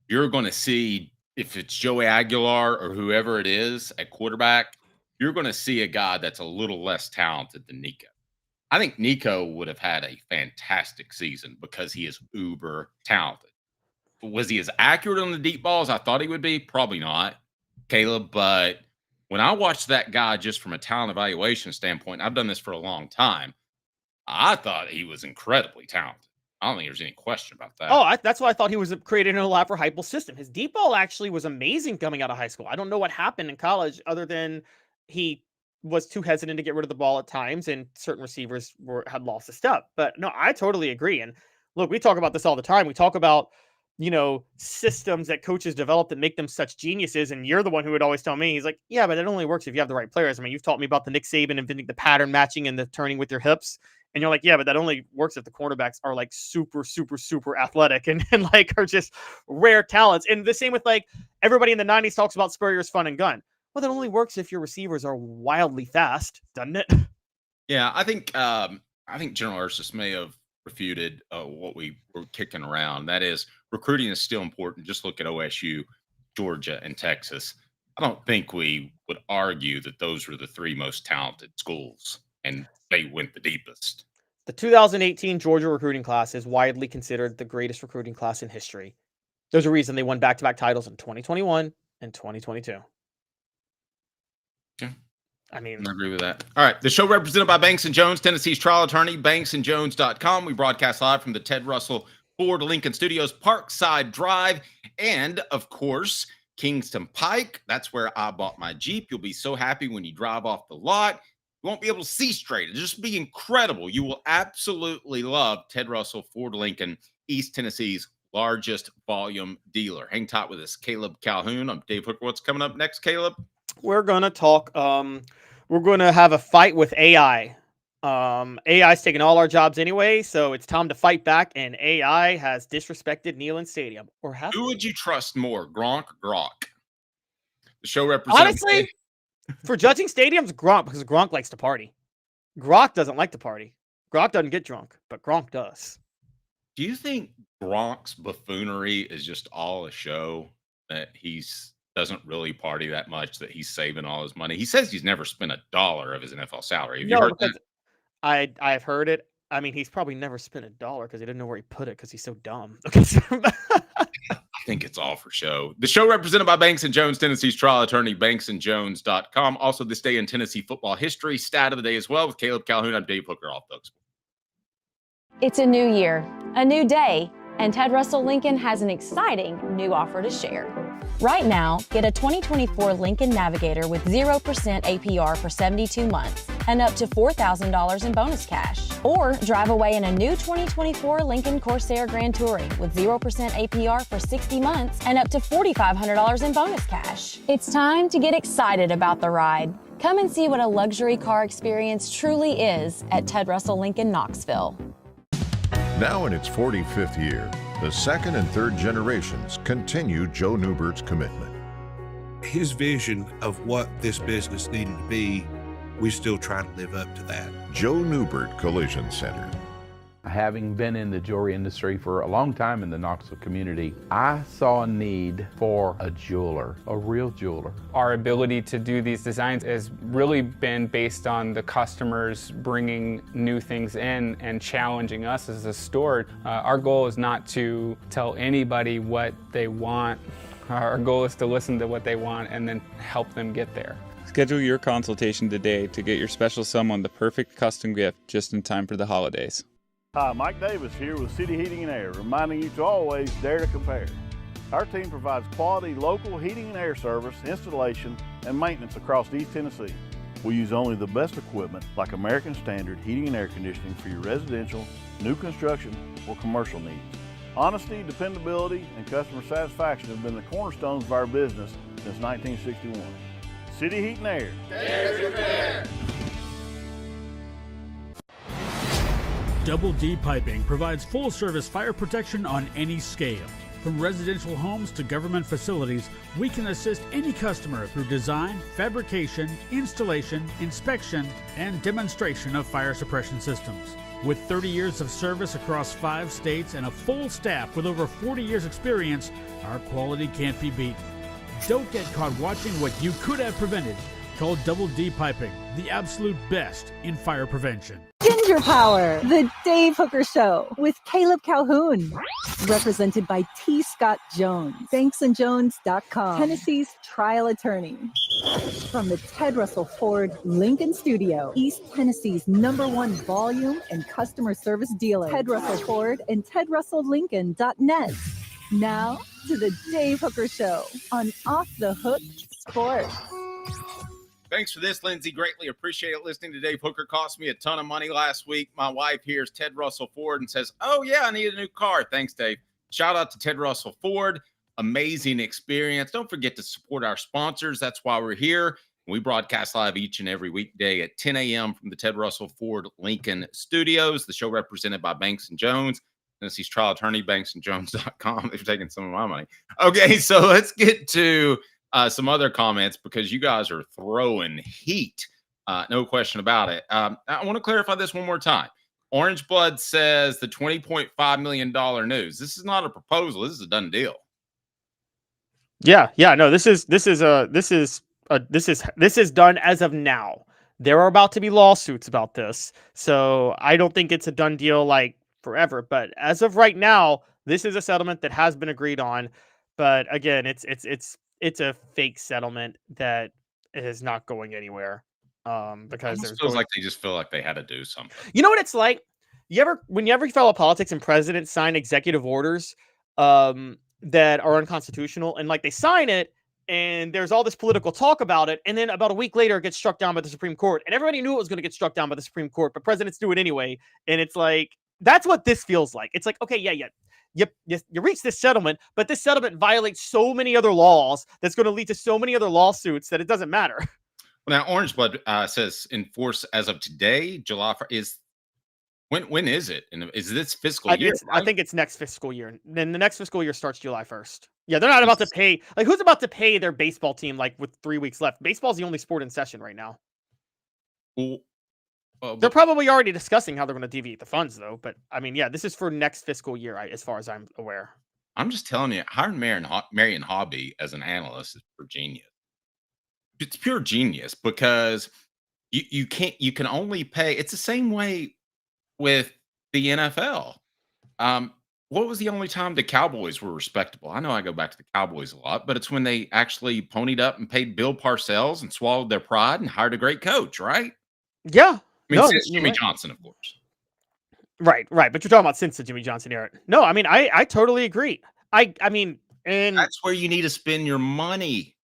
you're going to see, if it's Joey Aguilar or whoever it is at quarterback, you're going to see a guy that's a little less talented than Nico. I think Nico would have had a fantastic season because he is uber talented. Was he as accurate on the deep balls I thought he would be? Probably not, Caleb. But when I watched that guy just from a talent evaluation standpoint, I've done this for a long time, I thought he was incredibly talented. I don't think there's any question about that. Oh, that's why I thought he was created in a Laffer Heupel system. His deep ball actually was amazing coming out of high school. I don't know what happened in college other than he was too hesitant to get rid of the ball at times, and certain receivers had lost a step. But no, I totally agree. And look, we talk about this all the time. We talk about, systems that coaches develop that make them such geniuses. And you're the one who would always tell me, he's like, yeah, but it only works if you have the right players. I mean, you've taught me about the Nick Saban inventing the pattern matching and the turning with your hips. And you're like, yeah, but that only works if the cornerbacks are like super, super, super athletic and like are just rare talents. And the same with like everybody in the 90s talks about Spurrier's fun and gun. Well, that only works if your receivers are wildly fast, doesn't it? Yeah, I think General Ursus may have refuted what we were kicking around. That is, recruiting is still important. Just look at OSU, Georgia, and Texas. I don't think we would argue that those were the three most talented schools, and they went the deepest. The 2018 Georgia recruiting class is widely considered the greatest recruiting class in history. There's a reason they won back-to-back titles in 2021 and 2022. Yeah. I mean, I agree with that. All right. The show represented by Banks & Jones, Tennessee's trial attorney, banksandjones.com. We broadcast live from the Ted Russell Ford Lincoln Studios, Parkside Drive, and, of course, Kingston Pike. That's where I bought my Jeep. You'll be so happy when you drive off the lot. You won't be able to see straight. It'll just be incredible. You will absolutely love Ted Russell Ford Lincoln, East Tennessee's largest volume dealer. Hang tight with us, Caleb Calhoun. I'm Dave Hooker. What's coming up next, Caleb? We're going to talk, we're going to have a fight with AI. AI's taking all our jobs anyway, so it's time to fight back, and AI has disrespected Neyland Stadium. Who would you trust more, Gronk or Gronk? The show represents... Honestly, for judging stadiums, Gronk, because Gronk likes to party. Gronk doesn't like to party. Gronk doesn't get drunk, but Gronk does. Do you think Gronk's buffoonery is just all a show, that doesn't really party that much, that he's saving all his money? He says he's never spent $1 of his NFL salary. Have you heard that? I've heard it. I mean, he's probably never spent $1 because he didn't know where he put it because he's so dumb. I think it's all for show. The show represented by Banks & Jones, Tennessee's trial attorney, banksandjones.com. Also, this day in Tennessee football history, stat of the day as well with Caleb Calhoun. I'm Dave Hooker, off Doug's. It's a new year, a new day, and Ted Russell Lincoln has an exciting new offer to share. Right now, get a 2024 Lincoln Navigator with 0% APR for 72 months and up to $4,000 in bonus cash. Or drive away in a new 2024 Lincoln Corsair Grand Touring with 0% APR for 60 months and up to $4,500 in bonus cash. It's time to get excited about the ride. Come and see what a luxury car experience truly is at Ted Russell Lincoln Knoxville. Now in its 45th year, the second and third generations continue Joe Newbert's commitment. His vision of what this business needed to be, we still try to live up to that. Joe Newbert Collision Center. Having been in the jewelry industry for a long time in the Knoxville community, I saw a need for a jeweler, a real jeweler. Our ability to do these designs has really been based on the customers bringing new things in and challenging us as a store. Our goal is not to tell anybody what they want. Our goal is to listen to what they want and then help them get there. Schedule your consultation today to get your special someone the perfect custom gift just in time for the holidays. Hi, Mike Davis here with City Heating and Air, reminding you to always dare to compare. Our team provides quality local heating and air service, installation, and maintenance across East Tennessee. We use only the best equipment like American Standard heating and air conditioning for your residential, new construction, or commercial needs. Honesty, dependability, and customer satisfaction have been the cornerstones of our business since 1961. City Heat and Air. There's your pair. Double D Piping provides full-service fire protection on any scale. From residential homes to government facilities, we can assist any customer through design, fabrication, installation, inspection, and demonstration of fire suppression systems. With 30 years of service across 5 states and a full staff with over 40 years experience, our quality can't be beaten. Don't get caught watching what you could have prevented. Call Double D Piping, the absolute best in fire prevention. Ginger Power, the Dave Hooker Show with Caleb Calhoun. Represented by T. Scott Jones, banksandjones.com, Tennessee's trial attorney. From the Ted Russell Ford Lincoln Studio, East Tennessee's #1 volume and customer service dealer, Ted Russell Ford and TedRussellLincoln.net. Now to the Dave Hooker Show on Off the Hook Sports. Thanks for this, Lindsay. Greatly appreciate it. Listening to Dave Hooker cost me a ton of money last week. My wife hears Ted Russell Ford and says, "Oh, yeah, I need a new car." Thanks, Dave. Shout out to Ted Russell Ford. Amazing experience. Don't forget to support our sponsors. That's why we're here. We broadcast live each and every weekday at 10 a.m. from the Ted Russell Ford Lincoln Studios. The show represented by Banks & Jones. Tennessee's trial attorney, banksandjones.com. They've taken some of my money. Okay, so let's get to some other comments because you guys are throwing heat. No question about it. I want to clarify this one more time. Orange Blood says the $20.5 million news. This is not a proposal. This is a done deal. Yeah. No, this is done as of now. There are about to be lawsuits about this. So I don't think it's a done deal like forever, but as of right now, this is a settlement that has been agreed on. But again, it's a fake settlement that is not going anywhere. Because it feels like they just feel like they had to do something. You know what it's like? Whenever you follow politics and presidents sign executive orders that are unconstitutional, and like they sign it, and there's all this political talk about it, and then about a week later it gets struck down by the Supreme Court, and everybody knew it was going to get struck down by the Supreme Court, but presidents do it anyway, and it's like that's what this feels like. It's like, okay, yeah. You reach this settlement, but this settlement violates so many other laws that's going to lead to so many other lawsuits that it doesn't matter. Well, now Orange Blood says in force as of today. July is when is it? And is this fiscal year? I think it's next fiscal year. Then the next fiscal year starts July 1st. Yeah, they're not about to pay. Like, who's about to pay their baseball team like with 3 weeks left? Baseball's the only sport in session right now. Well, they're probably already discussing how they're going to deviate the funds, though. But I mean, yeah, this is for next fiscal year, as far as I'm aware. I'm just telling you, hiring Marian Hobby as an analyst is pure genius. It's pure genius because you can only pay. It's the same way with the NFL. What was the only time the Cowboys were respectable? I know I go back to the Cowboys a lot, but it's when they actually ponied up and paid Bill Parcells and swallowed their pride and hired a great coach, right? Yeah. I mean, since Jimmy Johnson, of course. Right. But you're talking about since the Jimmy Johnson era. No, I mean, I totally agree. I mean, and that's where you need to spend your money,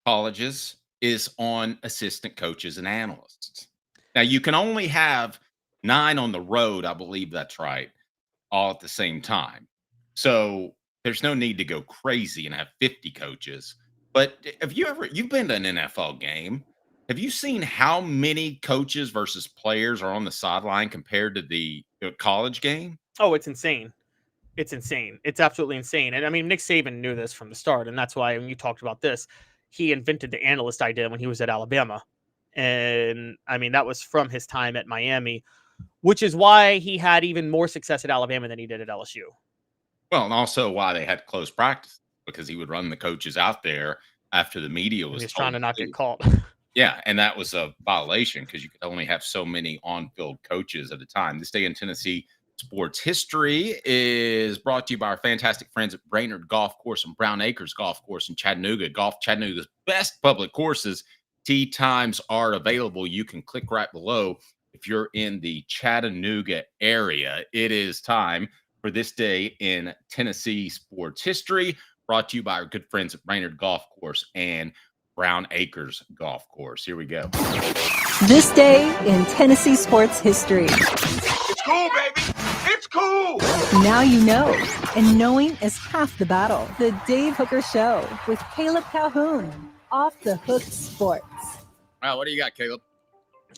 colleges, is on assistant coaches and analysts. Now, you can only have 9 on the road, I believe that's right, all at the same time. So there's no need to go crazy and have 50 coaches. But you've been to an NFL game. Have you seen how many coaches versus players are on the sideline compared to the college game? Oh, it's insane. It's insane. It's absolutely insane. And I mean, Nick Saban knew this from the start. And that's why when you talked about this, he invented the analyst idea when he was at Alabama. And I mean, that was from his time at Miami, which is why he had even more success at Alabama than he did at LSU. Well, and also why they had close practice, because he would run the coaches out there after the media was trying to not get caught. Yeah, and that was a violation because you could only have so many on-field coaches at a time. This day in Tennessee sports history is brought to you by our fantastic friends at Brainerd Golf Course and Brown Acres Golf Course in Chattanooga. Chattanooga's best public courses. Tee times are available. You can click right below if you're in the Chattanooga area. It is time for this day in Tennessee sports history, brought to you by our good friends at Brainerd Golf Course and Brown Acres Golf Course. Here we go. This day in Tennessee sports history. It's cool, baby. It's cool. Now you know, and knowing is half the battle. The Dave Hooker Show with Caleb Calhoun. Off the Hook Sports. What do you got, Caleb?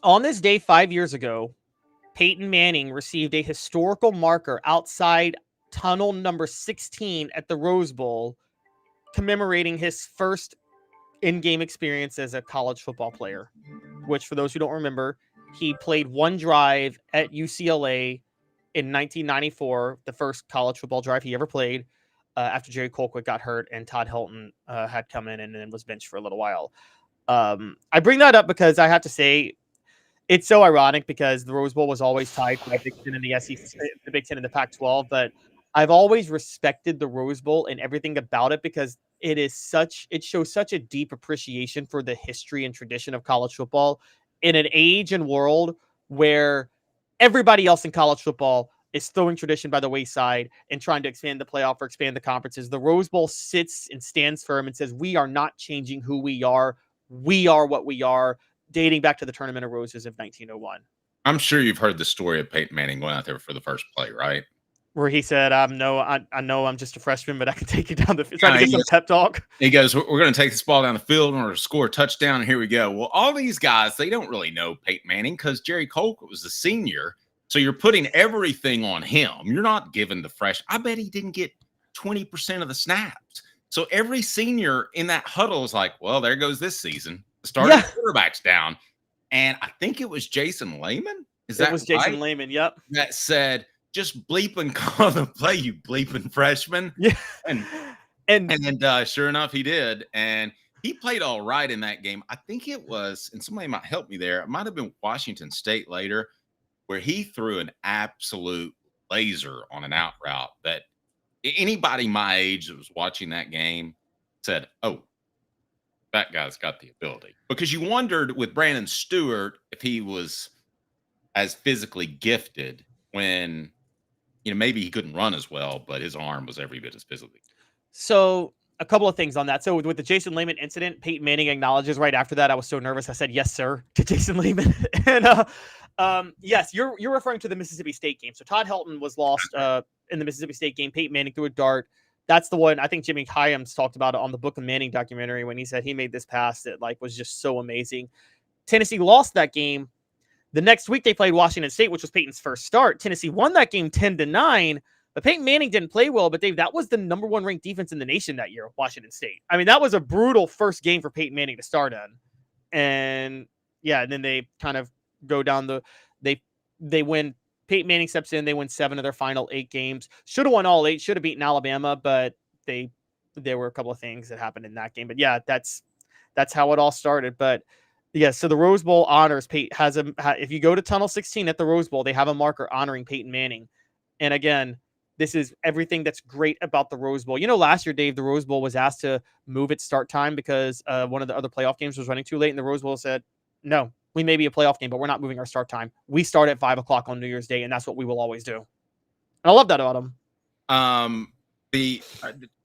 On this day 5 years ago, Peyton Manning received a historical marker outside tunnel number 16 at the Rose Bowl, commemorating his first in-game experience as a college football player, which, for those who don't remember, he played one drive at UCLA in 1994, the first college football drive he ever played, after Jerry Colquitt got hurt and Todd Helton had come in and then was benched for a little while. I bring that up because I have to say it's so ironic because the Rose Bowl was always tied to the Big Ten and the SEC, the Big Ten and the Pac-12, but I've always respected the Rose Bowl and everything about it because it shows such a deep appreciation for the history and tradition of college football in an age and world where everybody else in college football is throwing tradition by the wayside and trying to expand the playoff or expand the conferences. The Rose Bowl sits and stands firm and says, we are not changing who we are. We are what we are, dating back to the Tournament of Roses of 1901. I'm sure you've heard the story of Peyton Manning going out there for the first play, right? Where he said, I know I'm just a freshman, but I can take you down the field. Trying to get some pep talk. He goes, we're going to take this ball down the field and we're going to score a touchdown. And here we go. Well, all these guys, they don't really know Peyton Manning because Jerry Colquitt was the senior. So you're putting everything on him. You're not giving the fresh. I bet he didn't get 20% of the snaps. So every senior in that huddle is like, well, there goes this season. The starting quarterback's down. And I think it was Jason Lehman. It was Jason Lehman, yep. That said, just bleep and call the play, you bleeping freshman. Yeah. And sure enough, he did. And he played all right in that game. I think it was, and somebody might help me there, it might have been Washington State later, where he threw an absolute laser on an out route that anybody my age that was watching that game said, oh, that guy's got the ability. Because you wondered with Brandon Stewart if he was as physically gifted when, maybe he couldn't run as well, but his arm was every bit as physically. So a couple of things on that. So with the Jason Lehman incident, Peyton Manning acknowledges right after that, I was so nervous. I said, yes, sir, to Jason Lehman. And yes, you're referring to the Mississippi State game. So Todd Helton was lost in the Mississippi State game. Peyton Manning threw a dart. That's the one I think Jimmy Hyams talked about it on the Book of Manning documentary when he said he made this pass that was just so amazing. Tennessee lost that game. The next week they played Washington State, which was Peyton's first start. Tennessee won that game 10-9, but Peyton Manning didn't play well. But Dave, that was the number one ranked defense in the nation that year, Washington State. I mean, that was a brutal first game for Peyton Manning to start on. And then they kind of go down they win. Peyton Manning steps in. They win 7 of their final 8 games. Should have won all 8. Should have beaten Alabama, but there were a couple of things that happened in that game. But yeah, that's how it all started. But yeah, so the Rose Bowl honors Peyton if you go to Tunnel 16 at the Rose Bowl, they have a marker honoring Peyton Manning. And again, this is everything that's great about the Rose Bowl. Last year, Dave, the Rose Bowl was asked to move its start time because one of the other playoff games was running too late, and the Rose Bowl said, no, we may be a playoff game, but we're not moving our start time. We start at 5:00 on New Year's Day, and that's what we will always do. And I love that about him.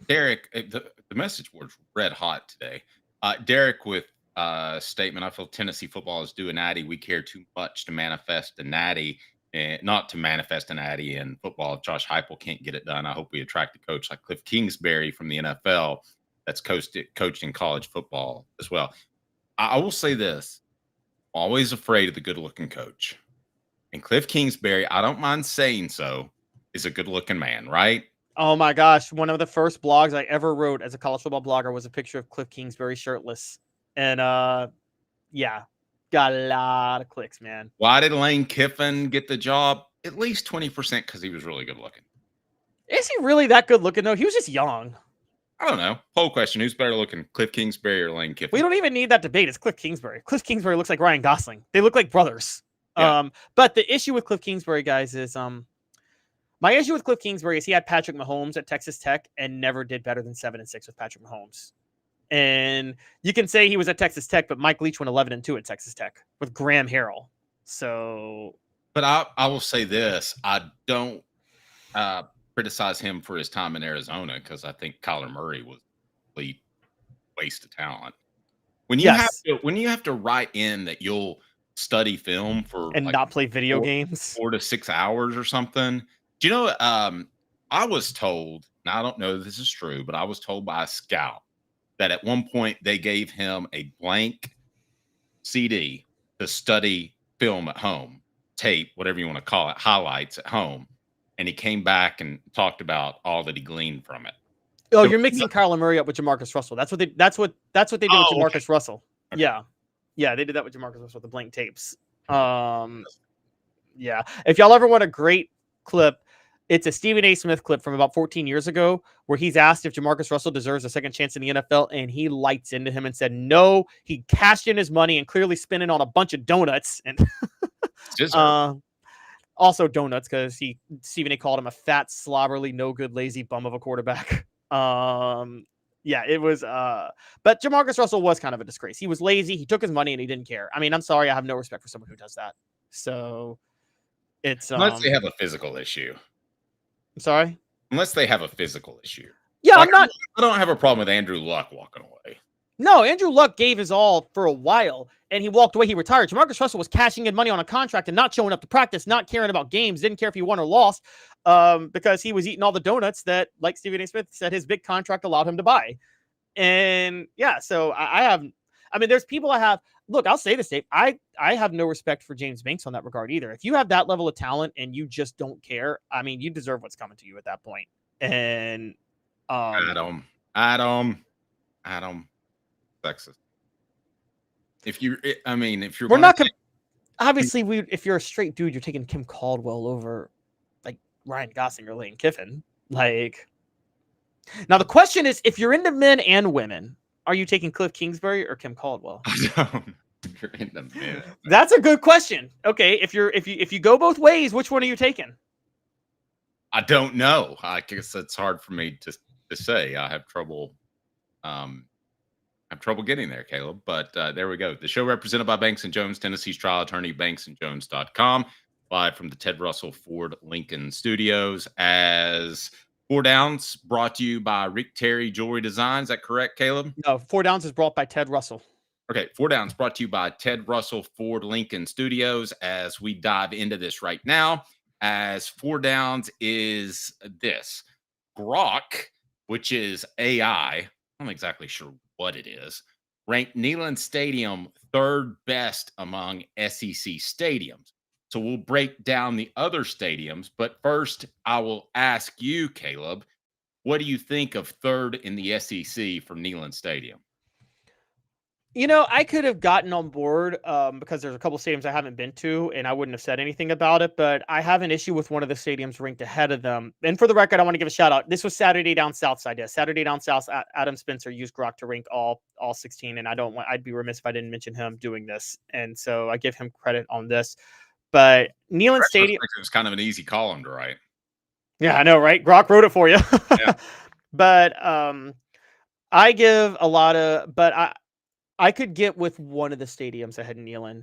Derek, the message board's red hot today. Derek with statement, I feel Tennessee football is due a natty. We care too much to manifest a natty, and not to manifest a natty in football. If Josh Heupel can't get it done, I hope we attract a coach like Cliff Kingsbury from the NFL that's coached in college football as well. I will say this. Always afraid of the good-looking coach. And Cliff Kingsbury, I don't mind saying so, is a good-looking man, right? Oh, my gosh. One of the first blogs I ever wrote as a college football blogger was a picture of Cliff Kingsbury shirtless. And, got a lot of clicks, man. Why did Lane Kiffin get the job? At least 20% because he was really good-looking. Is he really that good-looking, though? He was just young. I don't know. Poll question. Who's better looking, Cliff Kingsbury or Lane Kiffin? We don't even need that debate. It's Cliff Kingsbury. Cliff Kingsbury looks like Ryan Gosling. They look like brothers. Yeah. But the issue with Cliff Kingsbury, guys, is my issue with Cliff Kingsbury is he had Patrick Mahomes at Texas Tech and never did better than 7-6 with Patrick Mahomes. And you can say he was at Texas Tech, but Mike Leach went 11-2 at Texas Tech with Graham Harrell. So, but I will say this: I don't criticize him for his time in Arizona because I think Kyler Murray was a complete waste of talent. When you have to write in that you'll study film for and not play video games 4 to 6 hours or something. Do you know? I was told. Now I don't know if this is true, but I was told by a scout that at one point they gave him a blank CD to study film at home, tape, whatever you want to call it, highlights at home, and he came back and talked about all that he gleaned from it. Oh, you're mixing Kyler Murray up with Jamarcus Russell. That's what they did with Jamarcus Russell. Okay. Yeah, they did that with Jamarcus Russell, the blank tapes. Yeah. If y'all ever want a great clip, it's a Stephen A. Smith clip from about 14 years ago where he's asked if Jamarcus Russell deserves a second chance in the NFL, and he lights into him and said no. He cashed in his money and clearly spent it on a bunch of donuts and also donuts because Stephen A. called him a fat, slobberly, no good, lazy bum of a quarterback. Yeah, it was but Jamarcus Russell was kind of a disgrace. He was lazy, he took his money, and he didn't care. I mean, I'm sorry, I have no respect for someone who does that. So it's unless they have a physical issue. I'm sorry? Unless they have a physical issue. Yeah, like, I don't have a problem with Andrew Luck walking away. No, Andrew Luck gave his all for a while, and he walked away. He retired. Jamarcus Russell was cashing in money on a contract and not showing up to practice, not caring about games, didn't care if he won or lost, because he was eating all the donuts that, like Stephen A. Smith said, his big contract allowed him to buy. And yeah, so there's people I have. Look, I'll say this, Dave. I have no respect for James Banks on that regard either. If you have that level of talent and you just don't care, I mean, you deserve what's coming to you at that point. And Adam, sexist. If you're we're not gonna obviously if you're a straight dude, you're taking Kim Caldwell over like Ryan Gosling or Lane Kiffin. Like, now the question is, if you're into men and women, are you taking Cliff Kingsbury or Kim Caldwell? If you're into men. That's a good question. Okay, if you go both ways, which one are you taking? I don't know. I guess it's hard for me to say. I have trouble. Getting there, Caleb. But there we go. The show represented by Banks & Jones, Tennessee's trial attorney, banksandjones.com. Live from the Ted Russell Ford Lincoln Studios. As 4 Downs brought to you by Rick Terry Jewelry Design. Is that correct, Caleb? No, 4 Downs is brought by Ted Russell. Okay, 4 Downs brought to you by Ted Russell Ford Lincoln Studios. As we dive into this right now, as 4 Downs is this. Grok, which is AI, I'm not exactly sure what it is, ranked Neyland Stadium 3rd best among SEC stadiums. So we'll break down the other stadiums, but first I will ask you, Caleb, what do you think of 3rd in the SEC for Neyland Stadium? You know, I could have gotten on board because there's a couple stadiums I haven't been to, and I wouldn't have said anything about it, but I have an issue with one of the stadiums ranked ahead of them. And for the record, I want to give a shout out. This was Saturday Down South side. Yeah, Saturday Down South, Adam Spencer used Grok to rank all 16, and I'd be remiss if I didn't mention him doing this. And so I give him credit on this. But Neyland Stadium, it was kind of an easy column to write. Yeah, I know, right? Grok wrote it for you. Yeah. But I give a lot of, but I could get with one of the stadiums ahead in Neyland.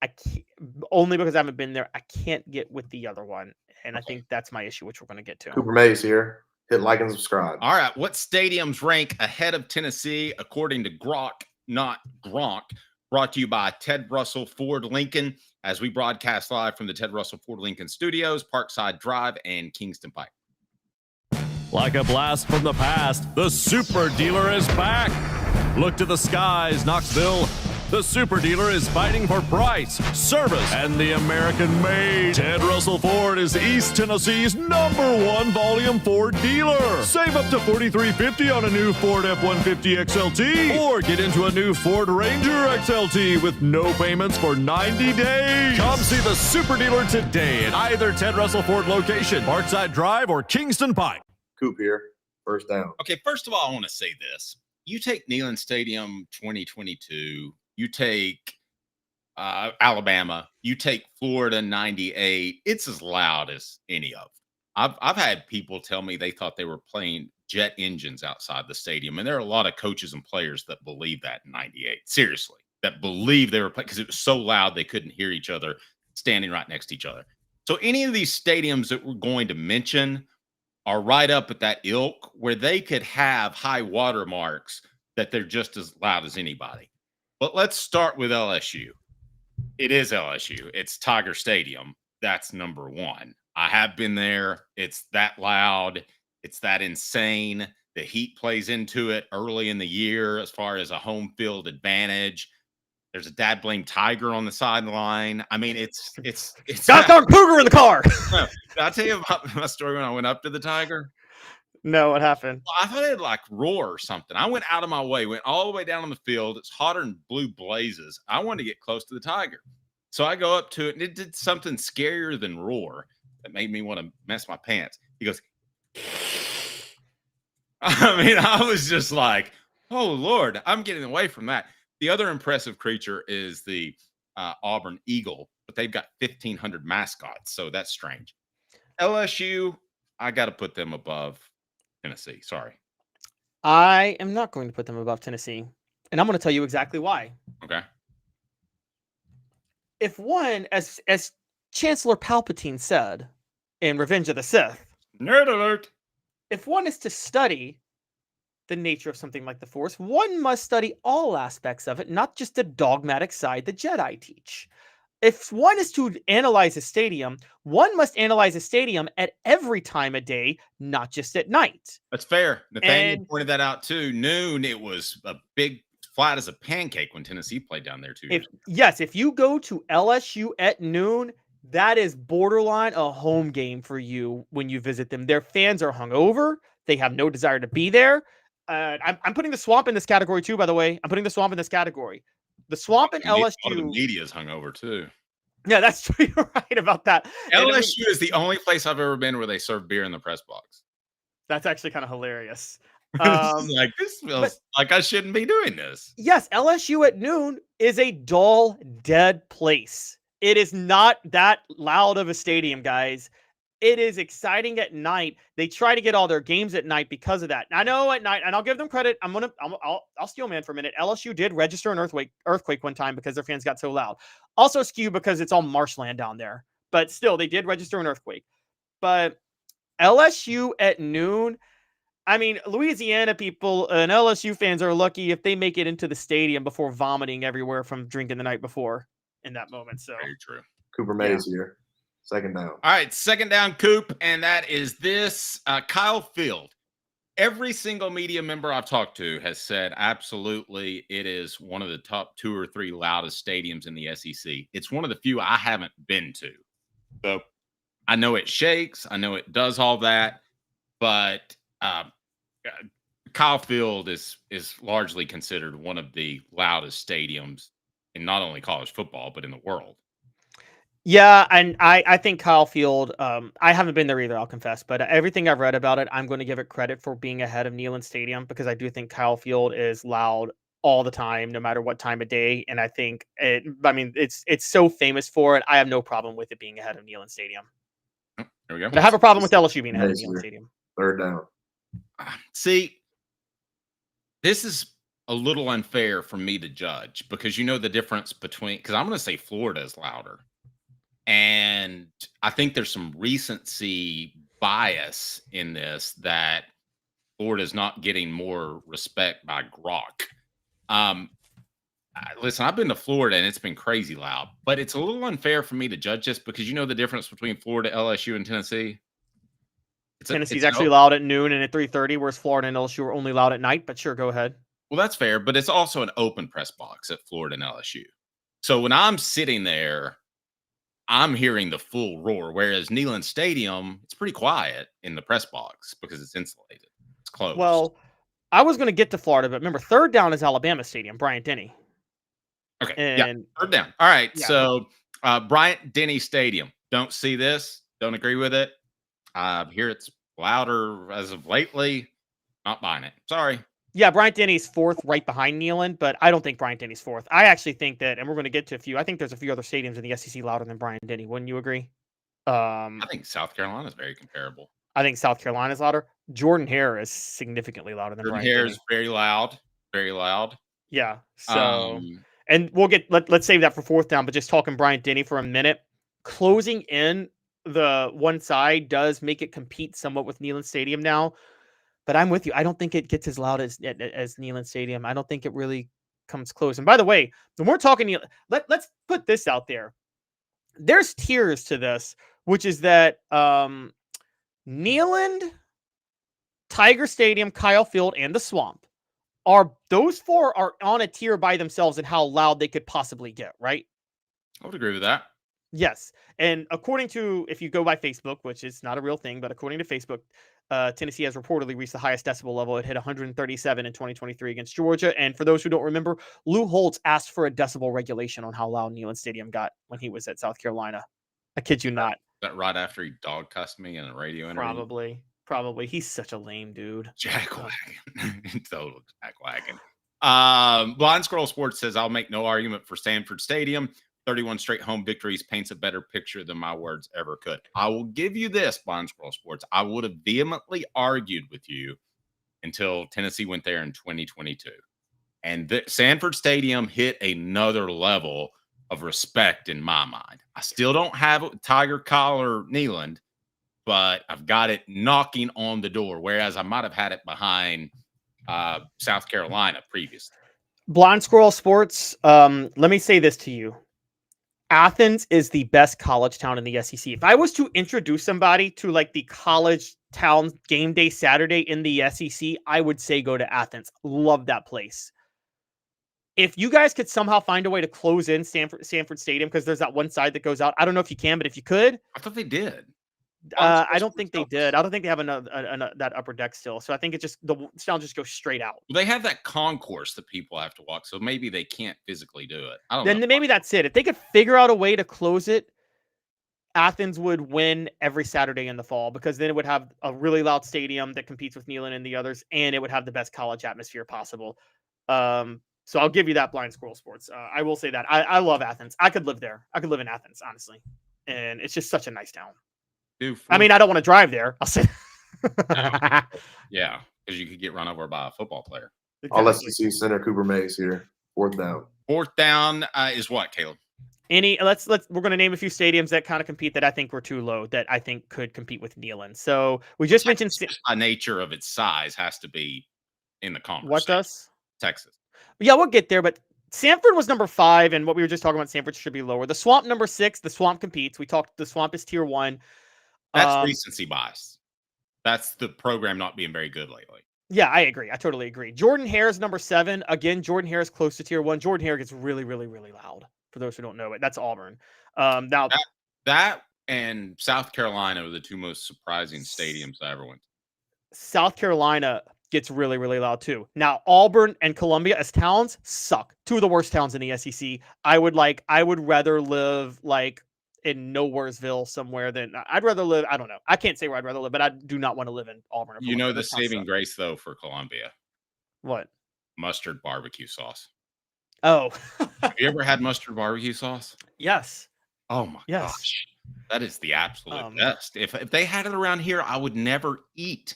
I can't, only because I haven't been there. I can't get with the other one, and I think that's my issue, which we're going to get to. Cooper Mays here. Hit like and subscribe. All right, what stadiums rank ahead of Tennessee according to Grok, not Gronk? Brought to you by Ted Russell Ford Lincoln, as we broadcast live from the Ted Russell Ford Lincoln Studios, Parkside Drive, and Kingston Pike. Like a blast from the past, the Super Dealer is back. Look to the skies, Knoxville. The Super Dealer is fighting for price, service, and the American-made. Ted Russell Ford is East Tennessee's #1 volume Ford dealer. Save up to $4,350 on a new Ford F-150 XLT, or get into a new Ford Ranger XLT with no payments for 90 days. Come see the Super Dealer today at either Ted Russell Ford location, Parkside Drive, or Kingston Pike. Coop here. First down. Okay, first of all, I want to say this. You take Neyland Stadium 2022, you take Alabama, you take Florida 98, it's as loud as any of them. I've had people tell me they thought they were playing jet engines outside the stadium, and there are a lot of coaches and players that believe that in 98. Seriously, that believe they were playing because it was so loud they couldn't hear each other standing right next to each other. So any of these stadiums that we're going to mention are right up at that ilk where they could have high water marks that they're just as loud as anybody. But let's start with LSU. It is LSU. It's Tiger Stadium. That's number one. I have been there. It's that loud. It's that insane. The heat plays into it early in the year as far as a home field advantage. There's a dad blame Tiger on the sideline. I mean, it's Got our Cougar in the car. Did I tell you about my story when I went up to the Tiger? No, what happened? Well, I thought it'd like roar or something. I went out of my way, went all the way down on the field. It's hotter than blue blazes. I wanted to get close to the Tiger. So I go up to it, and it did something scarier than roar that made me want to mess my pants. He goes, I mean, I was just like, oh, Lord, I'm getting away from that. The other impressive creature is the Auburn Eagle, but they've got 1,500 mascots, so that's strange. LSU, I got to put them above Tennessee. Sorry. I am not going to put them above Tennessee, and I'm going to tell you exactly why. Okay. If one, as Chancellor Palpatine said in Revenge of the Sith, nerd alert, if one is to study the nature of something like the Force, one must study all aspects of it, not just the dogmatic side the Jedi teach. If one is to analyze a stadium, one must analyze a stadium at every time of day, not just at night. That's fair. Nathaniel pointed that out too. Noon, it was a big flat as a pancake when Tennessee played down there 2 years ago. Yes, if you go to LSU at noon, that is borderline a home game for you when you visit them. Their fans are hungover. They have no desire to be there. I'm putting the Swamp in this category too, by the way. I'm putting the Swamp in this category. The Swamp and LSU. The media's hungover too. Yeah, that's true. You're right about that. LSU is the only place I've ever been where they serve beer in the press box. That's actually kind of hilarious. This feels like I shouldn't be doing this. Yes, LSU at noon is a dull, dead place. It is not that loud of a stadium, guys. It is exciting at night. They try to get all their games at night because of that. I know at night, and I'll give them credit. I'll steal man for a minute. LSU did register an earthquake one time because their fans got so loud. Also skew because it's all marshland down there. But still, they did register an earthquake. But LSU at noon, I mean, Louisiana people and LSU fans are lucky if they make it into the stadium before vomiting everywhere from drinking the night before in that moment. So very true. Cooper Mays here. Second down. All right, second down, Coop, and that is this. Kyle Field. Every single media member I've talked to has said absolutely it is one of the top 2 or 3 loudest stadiums in the SEC. It's one of the few I haven't been to. So I know it shakes. I know it does all that. But Kyle Field is largely considered one of the loudest stadiums in not only college football, but in the world. Yeah, and I think Kyle Field, I haven't been there either, I'll confess, but everything I've read about it, I'm going to give it credit for being ahead of Neyland Stadium because I do think Kyle Field is loud all the time, no matter what time of day. And I think it's so famous for it. I have no problem with it being ahead of Neyland Stadium. There we go. But I have a problem with LSU being ahead of Neyland Stadium. Third down. See, this is a little unfair for me to judge because you know the difference between, because I'm going to say Florida is louder. And I think there's some recency bias in this that Florida is not getting more respect by Grok. Listen, I've been to Florida and it's been crazy loud, but it's a little unfair for me to judge just because you know the difference between Florida, LSU, and Tennessee. Tennessee's actually loud at noon and at 3:30, whereas Florida and LSU are only loud at night. But sure, go ahead. Well, that's fair, but it's also an open press box at Florida and LSU. So when I'm sitting there, I'm hearing the full roar, whereas Neyland Stadium, it's pretty quiet in the press box because it's insulated. It's closed. Well, I was going to get to Florida, but remember, third down is Alabama Stadium, Bryant-Denny. Okay, and third down. All right, yeah. So Bryant-Denny Stadium. Don't see this. Don't agree with it. Here it's louder as of lately. Not buying it. Sorry. Yeah, Bryant-Denny's fourth right behind Neyland, but I don't think Bryant-Denny's fourth. I actually think that, and we're going to get to a few, I think there's a few other stadiums in the SEC louder than Bryant-Denny. Wouldn't you agree? I think South Carolina is very comparable. I think South Carolina is louder. Jordan-Hare is significantly louder than Bryant-Denny. Jordan-Hare is very loud. Very loud. Yeah. So, and we'll get, let's save that for fourth down, but just talking Bryant-Denny for a minute. Closing in the one side does make it compete somewhat with Neyland Stadium now. But I'm with you. I don't think it gets as loud as Neyland Stadium. I don't think it really comes close. And by the way, when we're talking, let's put this out there. There's tiers to this, which is that Neyland, Tiger Stadium, Kyle Field, and the Swamp those four are on a tier by themselves and how loud they could possibly get, right? I would agree with that. Yes. And according to, if you go by Facebook, which is not a real thing, but according to Facebook, Tennessee has reportedly reached the highest decibel level. It hit 137 in 2023 against Georgia. And for those who don't remember, Lou Holtz asked for a decibel regulation on how loud Neyland Stadium got when he was at South Carolina. I kid you not. That right after he dog cussed me in a radio interview? Probably. He's such a lame dude. Jackwagon. Total jackwagon. Blind Squirrel Sports says, I'll make no argument for Sanford Stadium. 31 straight home victories paints a better picture than my words ever could. I will give you this, Blind Squirrel Sports. I would have vehemently argued with you until Tennessee went there in 2022. And Sanford Stadium hit another level of respect in my mind. I still don't have it with Tiger, Collar, Neyland, but I've got it knocking on the door, whereas I might have had it behind South Carolina previously. Blind Squirrel Sports, let me say this to you. Athens is the best college town in the SEC. If I was to introduce somebody to like the college town game day Saturday in the SEC, I would say go to Athens. Love that place. If you guys could somehow find a way to close in Sanford Stadium, because there's that one side that goes out. I don't know if you can, but if you could. I thought they did. I don't think they did. I don't think they have that upper deck still. So I think the sound just goes straight out. Well, they have that concourse that people have to walk, so maybe they can't physically do it. I don't know. Then maybe that's it. If they could figure out a way to close it, Athens would win every Saturday in the fall, because then it would have a really loud stadium that competes with Neyland and the others, and it would have the best college atmosphere possible. So I'll give you that, Blind Squirrel Sports. I will say that. I love Athens. I could live there. I could live in Athens, honestly. And it's just such a nice town. Dude, I mean, I don't want to drive there. I'll say. Yeah, because you could get run over by a football player. All SEC center Cooper Mays here. 4th down. 4th down is what, Caleb? We're going to name a few stadiums that kind of compete that I think were too low, that I think could compete with Neyland. So we just mentioned by nature of its size has to be in the conversation. What does? Texas. Yeah, we'll get there, but Sanford was number 5, and what we were just talking about, Sanford should be lower. The Swamp number 6. The Swamp competes. We talked. The Swamp is tier 1. That's recency bias. That's the program not being very good lately. Yeah, I agree. I totally agree. Jordan Hare's number 7. Again, Jordan Hare is close to tier 1. Jordan Hare gets really, really, really loud. For those who don't know it, that's Auburn. Now that and South Carolina are the two most surprising stadiums I ever went to. South Carolina gets really, really loud too. Now, Auburn and Columbia as towns suck. 2 of the worst towns in the SEC. I would rather live like in Nowheresville somewhere than I'd rather live. I don't know. I can't say where I'd rather live, but I do not want to live in Auburn. You know the saving grace though for Columbia. What? Mustard barbecue sauce. Oh. Have you ever had mustard barbecue sauce? Yes. Oh my gosh. That is the absolute best. If they had it around here, I would never eat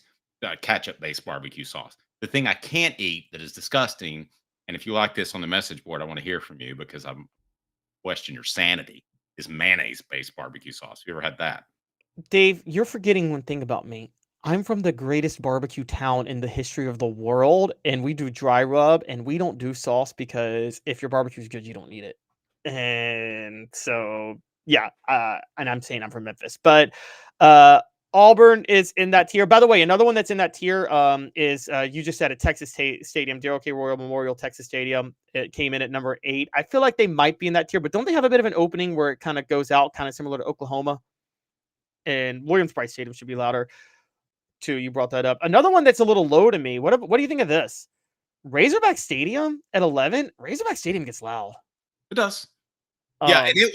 ketchup-based barbecue sauce. The thing I can't eat that is disgusting, and if you like this on the message board, I want to hear from you because I'm question your sanity, is mayonnaise-based barbecue sauce. Have you ever had that? Dave, you're forgetting one thing about me. I'm from the greatest barbecue town in the history of the world, and we do dry rub, and we don't do sauce because if your barbecue is good, you don't need it. And so, yeah, and I'm saying I'm from Memphis, but Auburn is in that tier. By the way, another one that's in that tier is you just said at Texas Stadium, Darrell K. Royal Memorial Texas Stadium. It came in at number 8. I feel like they might be in that tier, but don't they have a bit of an opening where it kind of goes out, kind of similar to Oklahoma? And Williams-Brice Stadium should be louder too. You brought that up. Another one that's a little low to me. What do you think of this? Razorback Stadium at 11. Razorback Stadium gets loud. It does. Yeah, and it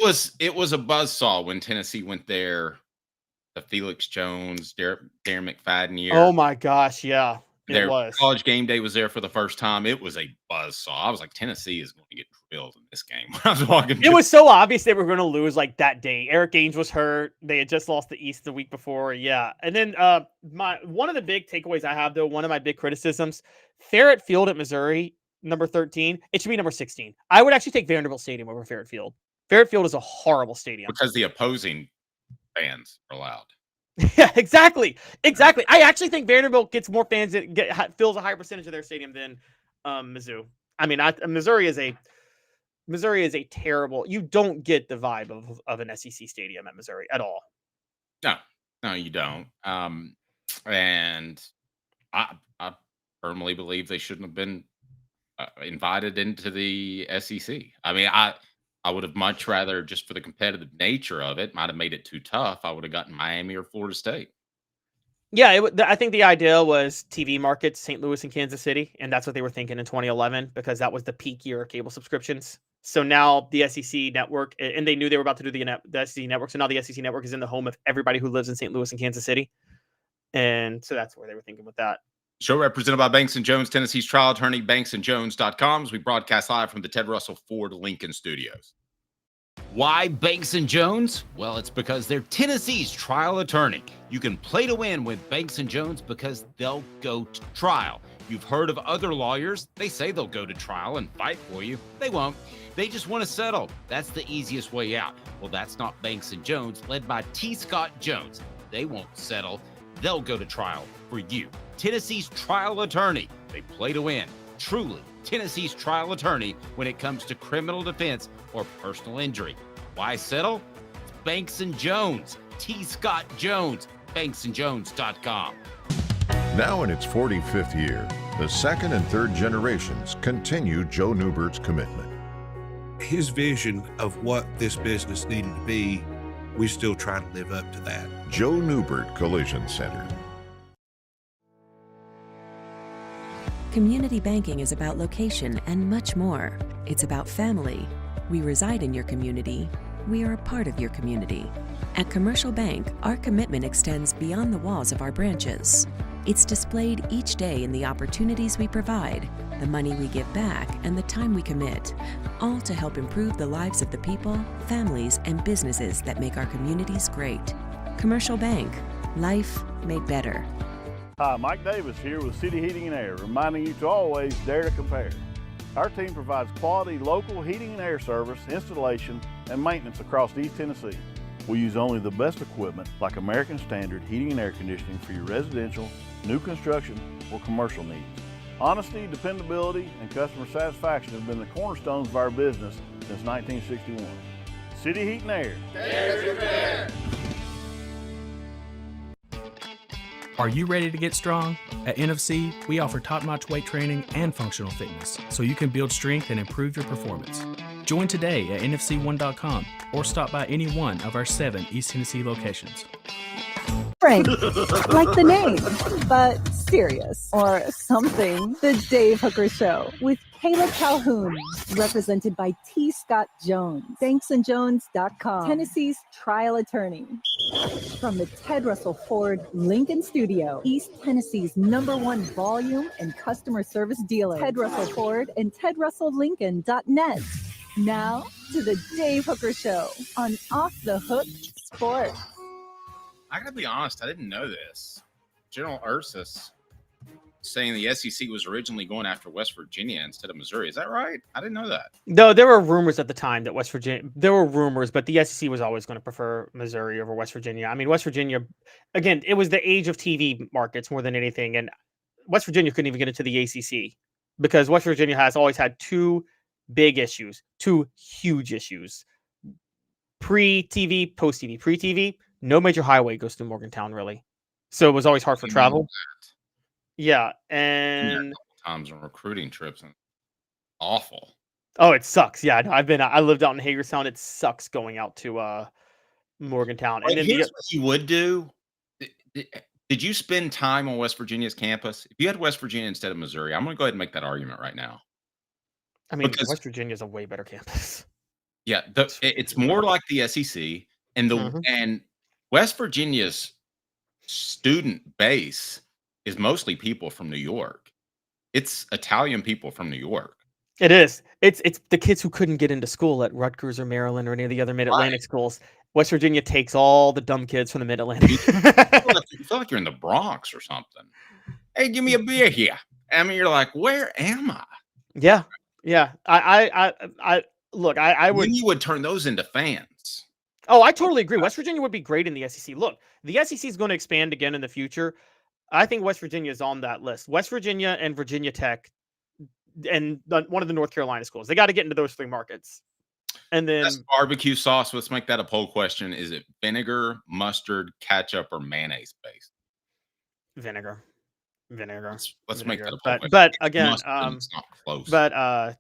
was a buzzsaw when Tennessee went there. The Felix Jones, Darren McFadden year. Oh my gosh, yeah. Their College Game Day was there for the first time. It was a buzzsaw. I was like, Tennessee is going to get drilled in this game. When I was walking, it was so obvious they were going to lose like that day. Eric Ainge was hurt. They had just lost the East the week before. Yeah, and then one of the big takeaways I have though, one of my big criticisms, Farrett Field at Missouri, number 13. It should be number 16. I would actually take Vanderbilt Stadium over Farrett Field. Farrett Field is a horrible stadium because the opposing fans are loud. Yeah, exactly. I actually think Vanderbilt gets more fans that fills a higher percentage of their stadium than Mizzou. I mean, Missouri is a terrible. You don't get the vibe of an SEC stadium at Missouri at all. No, you don't. And I firmly believe they shouldn't have been invited into the SEC. I mean, I would have much rather, just for the competitive nature of it, might have made it too tough. I would have gotten Miami or Florida State. Yeah, I think the idea was TV markets, St. Louis and Kansas City, and that's what they were thinking in 2011 because that was the peak year of cable subscriptions. So now the SEC network, and they knew they were about to do the SEC network, so now the SEC network is in the home of everybody who lives in St. Louis and Kansas City. And so that's where they were thinking with that. Show represented by Banks & Jones, Tennessee's trial attorney, banksandjones.com, as we broadcast live from the Ted Russell Ford Lincoln Studios. Why Banks & Jones? Well, it's because they're Tennessee's trial attorney. You can play to win with Banks & Jones because they'll go to trial. You've heard of other lawyers. They say they'll go to trial and fight for you. They won't. They just want to settle. That's the easiest way out. Well, that's not Banks & Jones, led by T. Scott Jones. They won't settle. They'll go to trial for you. Tennessee's trial attorney. They play to win. Truly, Tennessee's trial attorney when it comes to criminal defense or personal injury. Why settle? It's Banks & Jones. T. Scott Jones. banksandjones.com. Now in its 45th year, the second and third generations continue Joe Newbert's commitment. His vision of what this business needed to be, we still try to live up to that. Joe Newbert Collision Center. Community banking is about location and much more. It's about family. We reside in your community. We are a part of your community. At Commercial Bank, our commitment extends beyond the walls of our branches. It's displayed each day in the opportunities we provide, the money we give back, and the time we commit, all to help improve the lives of the people, families, and businesses that make our communities great. Commercial Bank, life made better. Hi, Mike Davis here with City Heating and Air, reminding you to always dare to compare. Our team provides quality local heating and air service, installation, and maintenance across East Tennessee. We use only the best equipment like American Standard heating and air conditioning for your residential, new construction, or commercial needs. Honesty, dependability, and customer satisfaction have been the cornerstones of our business since 1961. City Heat and Air. Dare to compare. Are you ready to get strong? At NFC, we offer top-notch weight training and functional fitness, so you can build strength and improve your performance. Join today at nfc1.com or stop by any one of our 7 East Tennessee locations. Frank, like the name, but serious or something. The Dave Hooker Show with Caleb Calhoun, represented by T. Scott Jones, banksandjones.com, Tennessee's trial attorney. From the Ted Russell Ford Lincoln Studio, East Tennessee's #1 volume and customer service dealer, Ted Russell Ford and TedRussellLincoln.net. Now to the Dave Hooker Show on Off the Hook Sports. I gotta be honest, I didn't know this. General Ursus saying the SEC was originally going after West Virginia instead of Missouri. Is that right? I didn't know that. No, there were rumors at the time that West Virginia, there were rumors, but the SEC was always going to prefer Missouri over West Virginia. I mean, West Virginia, again, it was the age of TV markets more than anything. And West Virginia couldn't even get into the ACC because West Virginia has always had 2 big issues, 2 huge issues. Pre-TV, post-TV. Pre-TV, no major highway goes through Morgantown, really. So it was always hard for travel. Yeah, and times on recruiting trips, and awful. Oh, it sucks. Yeah, I lived out in Hagerstown. It sucks going out to Morgantown. Like, and then here's what you would do. Did you spend time on West Virginia's campus? If you had West Virginia instead of Missouri, I'm going to go ahead and make that argument right now. I mean, West Virginia is a way better campus. Yeah, it's more like the SEC, and and West Virginia's student base is mostly people from New York. It's Italian people from New York. It is. It's the kids who couldn't get into school at Rutgers or Maryland or any of the other Mid-Atlantic schools. West Virginia takes all the dumb kids from the Mid-Atlantic. You feel like you're in the Bronx or something. Hey, give me a beer here. I mean, you're like, where am I? Yeah. Yeah. I look, I would. Then you would turn those into fans. Oh, I totally agree. West Virginia would be great in the SEC. Look, the SEC is going to expand again in the future. I think West Virginia is on that list. West Virginia and Virginia Tech and one of the North Carolina schools. They got to get into those 3 markets. And then Best barbecue sauce. Let's make that a poll question. Is it vinegar, mustard, ketchup, or mayonnaise based? Vinegar. Let's make that a poll question. But again, Mustard, it's not close. but I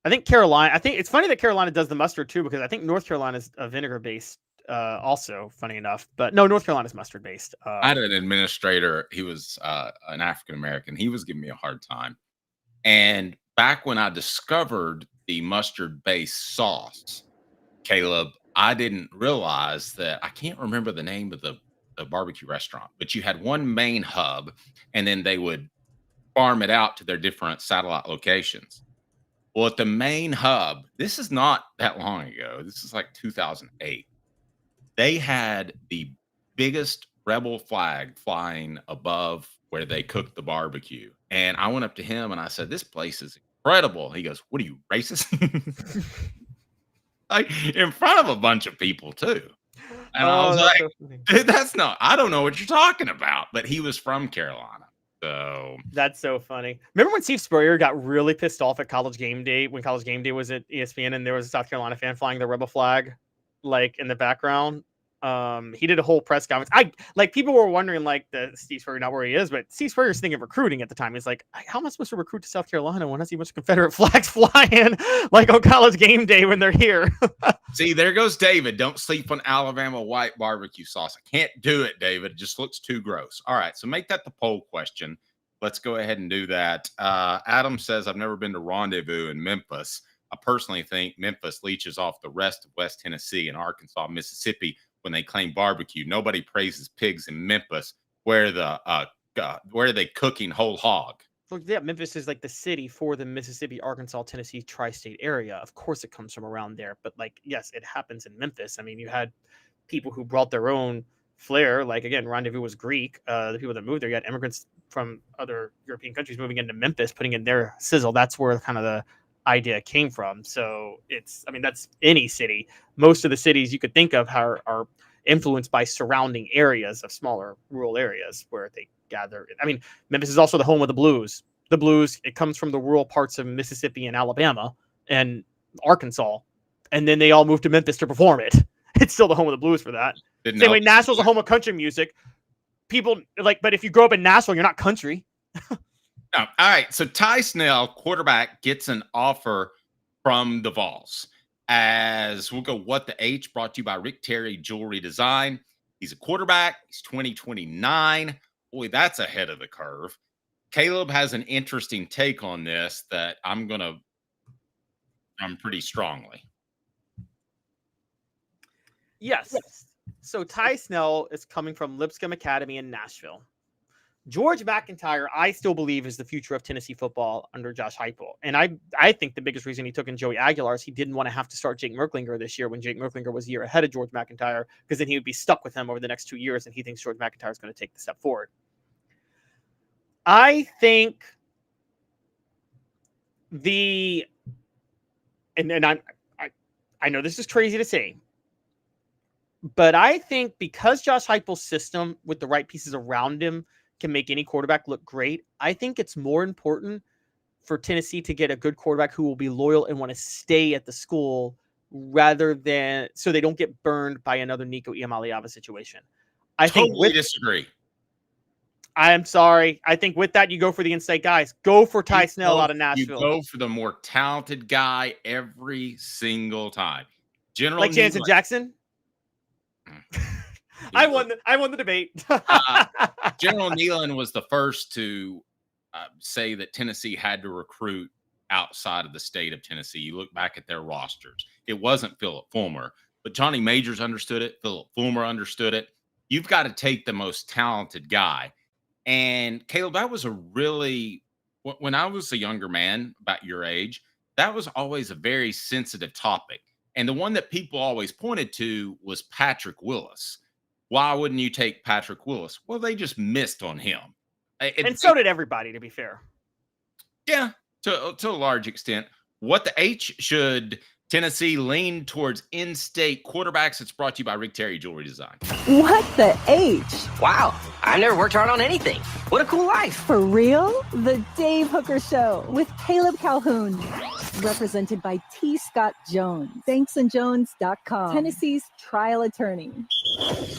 think Carolina. I think it's funny that Carolina does the mustard too, because I think North Carolina is a vinegar based. Also, funny enough, but no, North Carolina's mustard based. I had an administrator. He was an African American. He was giving me a hard time. And back when I discovered the mustard based sauce, Caleb, I didn't realize that I can't remember the name of the barbecue restaurant, but you had one main hub, and then they would farm it out to their different satellite locations. Well, at the main hub, this is not that long ago. This is like 2008. They had the biggest rebel flag flying above where they cooked the barbecue. And I went up to him and I said, "This place is incredible." He goes, "What are you, racist?" Like in front of a bunch of people too. And I was like, "Dude, that's not, I don't know what you're talking about." But he was from Carolina. So that's so funny. Remember when Steve Spurrier got really pissed off at College Game Day when College Game Day was at ESPN and there was a South Carolina fan flying the rebel flag like in the background? He did a whole press conference. People were wondering the Steve Spurrier not where he is, but Steve Spurrier's thinking of recruiting at the time. He's like, how am I supposed to recruit to South Carolina when I see a bunch of Confederate flags flying like on College Game Day when they're here? See, there goes David. Don't sleep on Alabama white barbecue sauce. I can't do it, David. It just looks too gross. All right, so make that the poll question. Let's go ahead and do that. Adam says, "I've never been to Rendezvous in Memphis. I personally think Memphis leeches off the rest of West Tennessee and Arkansas, Mississippi when they claim barbecue. Nobody praises pigs in Memphis. Where are they cooking whole hog?" Look, yeah, Memphis is like the city for the Mississippi, Arkansas, Tennessee tri-state area. Of course, it comes from around there. But yes, it happens in Memphis. I mean, you had people who brought their own flair. Like again, Rendezvous was Greek. The people that moved there, you had immigrants from other European countries moving into Memphis, putting in their sizzle. That's where kind of the idea came from. So that's any city. Most of the cities you could think of are influenced by surrounding areas of smaller rural areas where they gather. I mean, Memphis is also the home of the blues. The blues, it comes from the rural parts of Mississippi and Alabama and Arkansas. And then they all moved to Memphis to perform it. It's still the home of the blues for that. Same way Nashville's the home of country music. People but if you grow up in Nashville, you're not country. No. All right. So Ty Snell, quarterback, gets an offer from the Vols. As we'll go, What the H, brought to you by Rick Terry Jewelry Design. He's a quarterback. He's 2029. Boy, that's ahead of the curve. Caleb has an interesting take on this that I'm pretty strongly. Yes. So Ty Snell is coming from Lipscomb Academy in Nashville. George McIntyre, I still believe, is the future of Tennessee football under Josh Heupel. And I think the biggest reason he took in Joey Aguilar is he didn't want to have to start Jake Merklinger this year when Jake Merklinger was a year ahead of George McIntyre, because then he would be stuck with him over the next 2 years, and he thinks George McIntyre is going to take the step forward. I think I know this is crazy to say, but I think because Josh Heupel's system with the right pieces around him can make any quarterback look great, I think it's more important for Tennessee to get a good quarterback who will be loyal and want to stay at the school rather than so they don't get burned by another Nico Iamaleava situation. I totally disagree. I'm sorry. I think with that, you go for the in-state guys. Go for Ty Snell out of Nashville. You go for the more talented guy every single time. General like Jansen Jackson? I won the debate. General Neyland was the first to say that Tennessee had to recruit outside of the state of Tennessee. You look back at their rosters. It wasn't Philip Fulmer, but Johnny Majors understood it. Philip Fulmer understood it. You've got to take the most talented guy. And Caleb, that was when I was a younger man, about your age, that was always a very sensitive topic. And the one that people always pointed to was Patrick Willis. Why wouldn't you take Patrick Willis? Well, they just missed on him. So did everybody, to be fair. Yeah, to a large extent. What the H should Tennessee leaned towards in-state quarterbacks. It's brought to you by Rick Terry Jewelry Design. What the H? Wow, I've never worked hard on anything. What a cool life. For real? The Dave Hooker Show with Caleb Calhoun. Represented by T. Scott Jones. Banksandjones.com. Tennessee's trial attorney.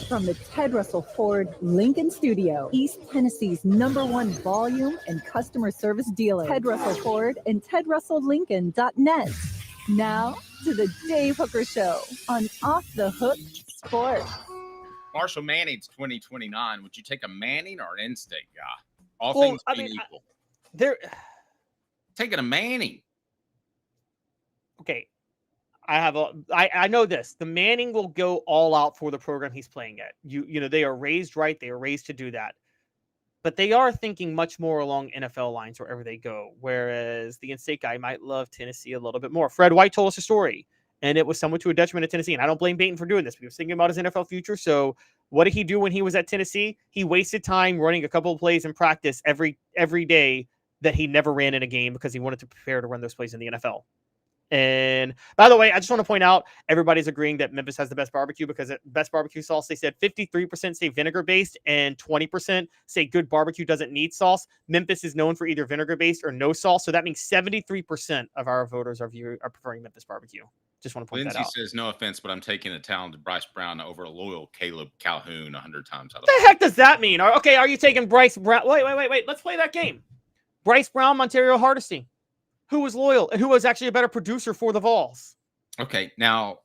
From the Ted Russell Ford Lincoln Studio, East Tennessee's #1 volume and customer service dealer. Ted Russell Ford and TedRussellLincoln.net. Now to the Dave Hooker Show on Off the Hook Sports. Marshall Manning's 2029. Would you take a Manning or an in-state guy? All things being equal. They're taking a Manning. Okay. I know this. The Manning will go all out for the program he's playing at. You know, they are raised right. They are raised to do that. But they are thinking much more along NFL lines wherever they go, whereas the in-state guy might love Tennessee a little bit more. Fred White told us a story, and it was somewhat to a detriment of Tennessee. And I don't blame Peyton for doing this, but he was thinking about his NFL future. So what did he do when he was at Tennessee? He wasted time running a couple of plays in practice every day that he never ran in a game because he wanted to prepare to run those plays in the NFL. And by the way, I just want to point out, everybody's agreeing that Memphis has the best barbecue because at best barbecue sauce, they said 53% say vinegar based and 20% say good barbecue doesn't need sauce. Memphis is known for either vinegar based or no sauce. So that means 73% of our voters are preferring Memphis barbecue. Just want to point that out. Lindsay says, no offense, but I'm taking a talented Bryce Brown over a loyal Caleb Calhoun 100 times out of What the heck does that mean? Okay, are you taking Bryce Brown? Wait. Let's play that game. Bryce Brown, Montario Hardesty. Who was loyal and who was actually a better producer for the Vols? Okay, now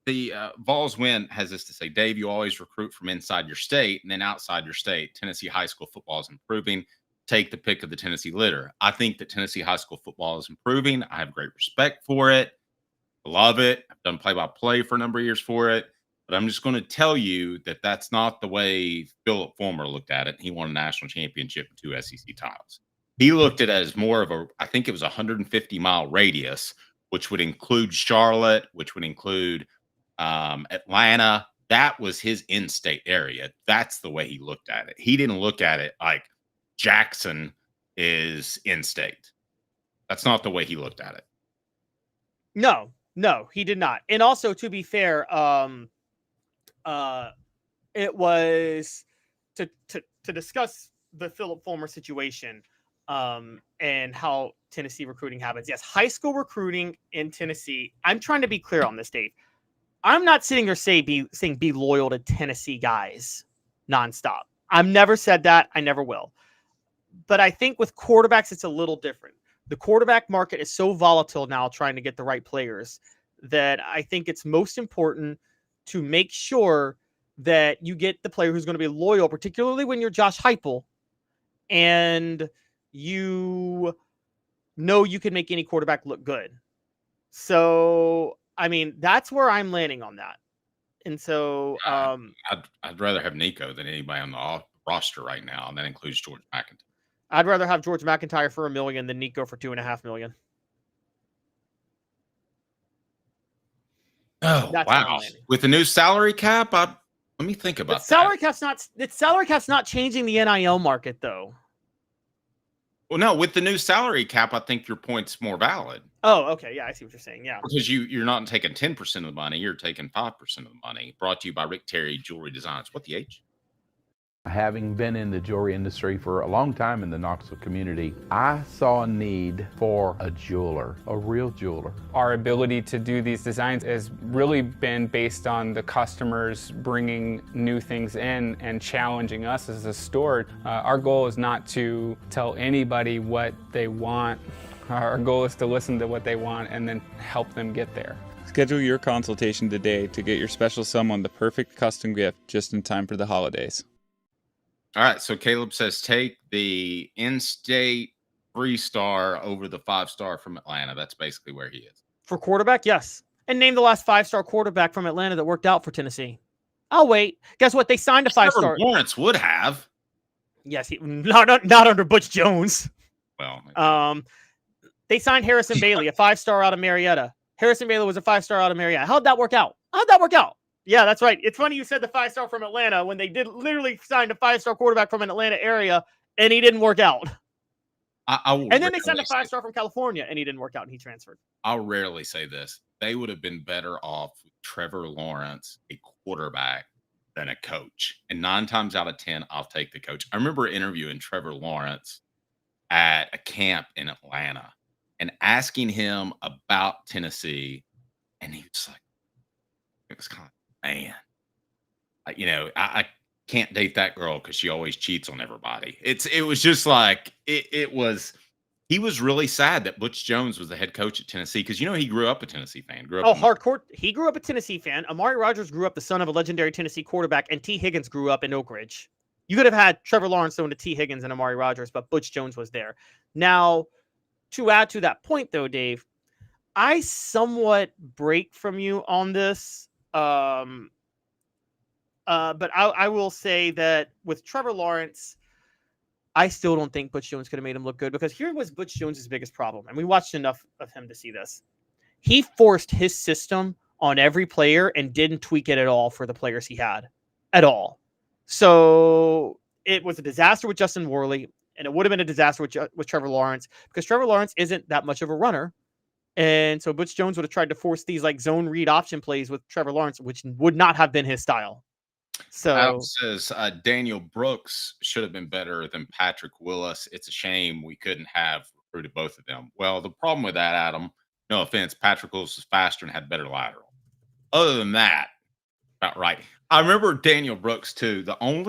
the Vols win has this to say, Dave, you always recruit from inside your state, and then outside your state, Tennessee high school football is improving. Take the pick of the Tennessee litter. I think that Tennessee high school football is improving. I have great respect for it. Love it. I've done play-by-play for a number of years for it. But I'm just going to tell you that that's not the way Philip Fulmer looked at it. He won a national championship and 2 SEC titles. He looked at it as more of I think it was a 150-mile radius, which would include Charlotte, which would include Atlanta. That was his in-state area. That's the way he looked at it. He didn't look at it like Jackson is in-state. That's not the way he looked at it. No, he did not. And also, to be fair, it was to discuss the Philip Fulmer situation. And how Tennessee recruiting happens. Yes, high school recruiting in Tennessee. I'm trying to be clear on this, Dave. I'm not sitting here saying be loyal to Tennessee guys nonstop. I've never said that. I never will. But I think with quarterbacks, it's a little different. The quarterback market is so volatile now, trying to get the right players, that I think it's most important to make sure that you get the player who's going to be loyal, particularly when you're Josh Heupel, and you know you can make any quarterback look good. So, I mean, that's where I'm landing on that. And so I'd rather have Nico than anybody on the roster right now, and that includes George McIntyre. I'd rather have George McIntyre for $1 million than Nico for $2.5 million. Oh, that's wow. With the new salary cap, let me think about that. Salary cap's not changing the NIL market, though. Well, no, with the new salary cap, I think your point's more valid. Oh, okay. Yeah, I see what you're saying. Yeah. Because you're not taking 10% of the money, you're taking 5% of the money. Brought to you by Rick Terry Jewelry Designs. What the H? Having been in the jewelry industry for a long time in the Knoxville community, I saw a need for a jeweler, a real jeweler. Our ability to do these designs has really been based on the customers bringing new things in and challenging us as a store. Our goal is not to tell anybody what they want. Our goal is to listen to what they want and then help them get there. Schedule your consultation today to get your special someone the perfect custom gift just in time for the holidays. All right, so Caleb says take the in-state 3-star over the 5-star from Atlanta. That's basically where he is. For quarterback, yes. And name the last 5-star quarterback from Atlanta that worked out for Tennessee. I'll wait. Guess what? They signed a 5-star. Lawrence would have. Yes, not under Butch Jones. Well, they signed Harrison Bailey, a 5-star out of Marietta. Harrison Bailey was a 5-star out of Marietta. How'd that work out? Yeah, that's right. It's funny you said the 5-star from Atlanta when they did literally sign a 5-star quarterback from an Atlanta area, and he didn't work out. And then they signed a 5-star from California, and he didn't work out, and he transferred. I'll rarely say this. They would have been better off with Trevor Lawrence, a quarterback, than a coach. And 9 times out of 10, I'll take the coach. I remember interviewing Trevor Lawrence at a camp in Atlanta and asking him about Tennessee. And he was like, it was kind of, man, I can't date that girl because she always cheats on everybody. It was just like, he was really sad that Butch Jones was the head coach at Tennessee because, he grew up a Tennessee fan. Hardcore. He grew up a Tennessee fan. Amari Rodgers grew up the son of a legendary Tennessee quarterback, and T. Higgins grew up in Oak Ridge. You could have had Trevor Lawrence throwing to T. Higgins and Amari Rodgers, but Butch Jones was there. Now, to add to that point, though, Dave, I somewhat break from you on this. But I will say that with Trevor Lawrence, I still don't think Butch Jones could have made him look good because here was Butch Jones's biggest problem. And we watched enough of him to see this. He forced his system on every player and didn't tweak it at all for the players he had at all. So it was a disaster with Justin Worley, and it would have been a disaster with Trevor Lawrence because Trevor Lawrence isn't that much of a runner. And so Butch Jones would have tried to force these like zone read option plays with Trevor Lawrence, which would not have been his style. So Al says Daniel Brooks should have been better than Patrick Willis. It's a shame we couldn't have recruited both of them. Well, the problem with that, Adam, no offense, Patrick Willis was faster and had better lateral. Other than that, about right. I remember Daniel Brooks too. One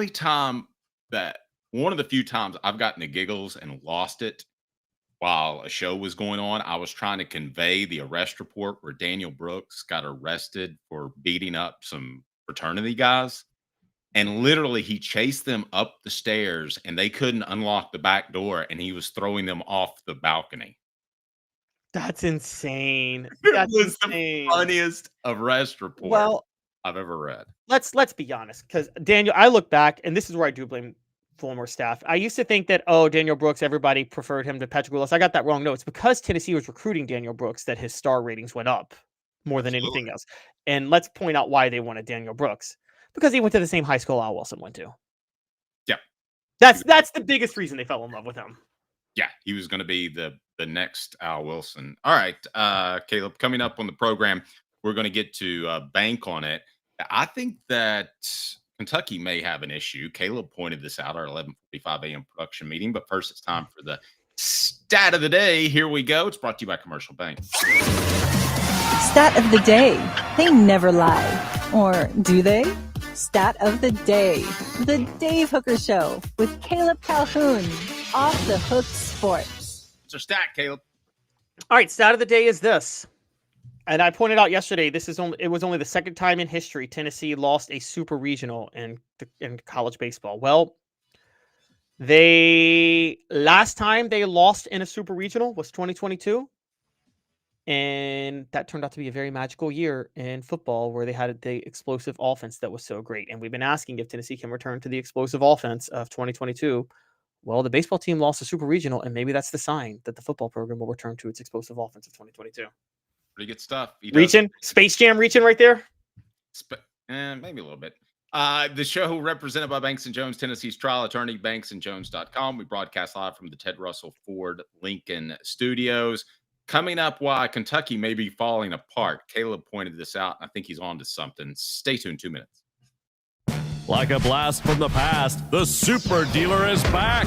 of the few times I've gotten the giggles and lost it while a show was going on, I was trying to convey the arrest report where Daniel Brooks got arrested for beating up some fraternity guys. And literally, he chased them up the stairs, and they couldn't unlock the back door, and he was throwing them off the balcony. That's insane. That was the funniest arrest report I've ever read. Let's be honest, because Daniel, I look back, and this is where I do blame Fulmer staff. I used to think that, Daniel Brooks, everybody preferred him to Patrick Willis. I got that wrong. No, it's because Tennessee was recruiting Daniel Brooks that his star ratings went up more than anything else. And let's point out why they wanted Daniel Brooks. Because he went to the same high school Al Wilson went to. Yeah. That's the biggest reason they fell in love with him. Yeah, he was going to be the next Al Wilson. All right, Caleb, coming up on the program, we're going to get to bank on it. I think that Kentucky may have an issue. Caleb pointed this out, our 11:45 a.m. production meeting. But first, it's time for the stat of the day. Here we go. It's brought to you by Commercial Bank. Stat of the day. They never lie. Or do they? Stat of the day. The Dave Hooker Show with Caleb Calhoun. Off the Hook Sports. It's our stat, Caleb. All right, stat of the day is this. And I pointed out yesterday, it was only the second time in history Tennessee lost a super regional in college baseball. Well, last time they lost in a super regional was 2022. And that turned out to be a very magical year in football where they had the explosive offense that was so great. And we've been asking if Tennessee can return to the explosive offense of 2022. Well, the baseball team lost a super regional, and maybe that's the sign that the football program will return to its explosive offense of 2022. Pretty good stuff. Space Jam reaching right there? Maybe a little bit. The show represented by Banks & Jones, Tennessee's trial attorney, banksandjones.com. We broadcast live from the Ted Russell Ford Lincoln Studios. Coming up, why Kentucky may be falling apart. Caleb pointed this out, and I think he's on to something. Stay tuned, 2 minutes. Like a blast from the past, the Super Dealer is back.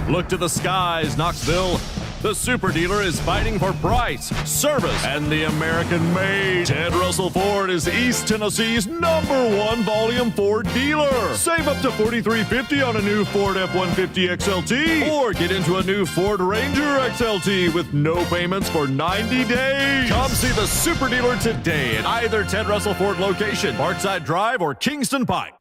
Look to the skies, Knoxville. The Super Dealer is fighting for price, service, and the American made. Ted Russell Ford is East Tennessee's #1 volume Ford dealer. Save up to $4,350 on a new Ford F-150 XLT, or get into a new Ford Ranger XLT with no payments for 90 days. Come see the Super Dealer today at either Ted Russell Ford location, Parkside Drive, or Kingston Pike.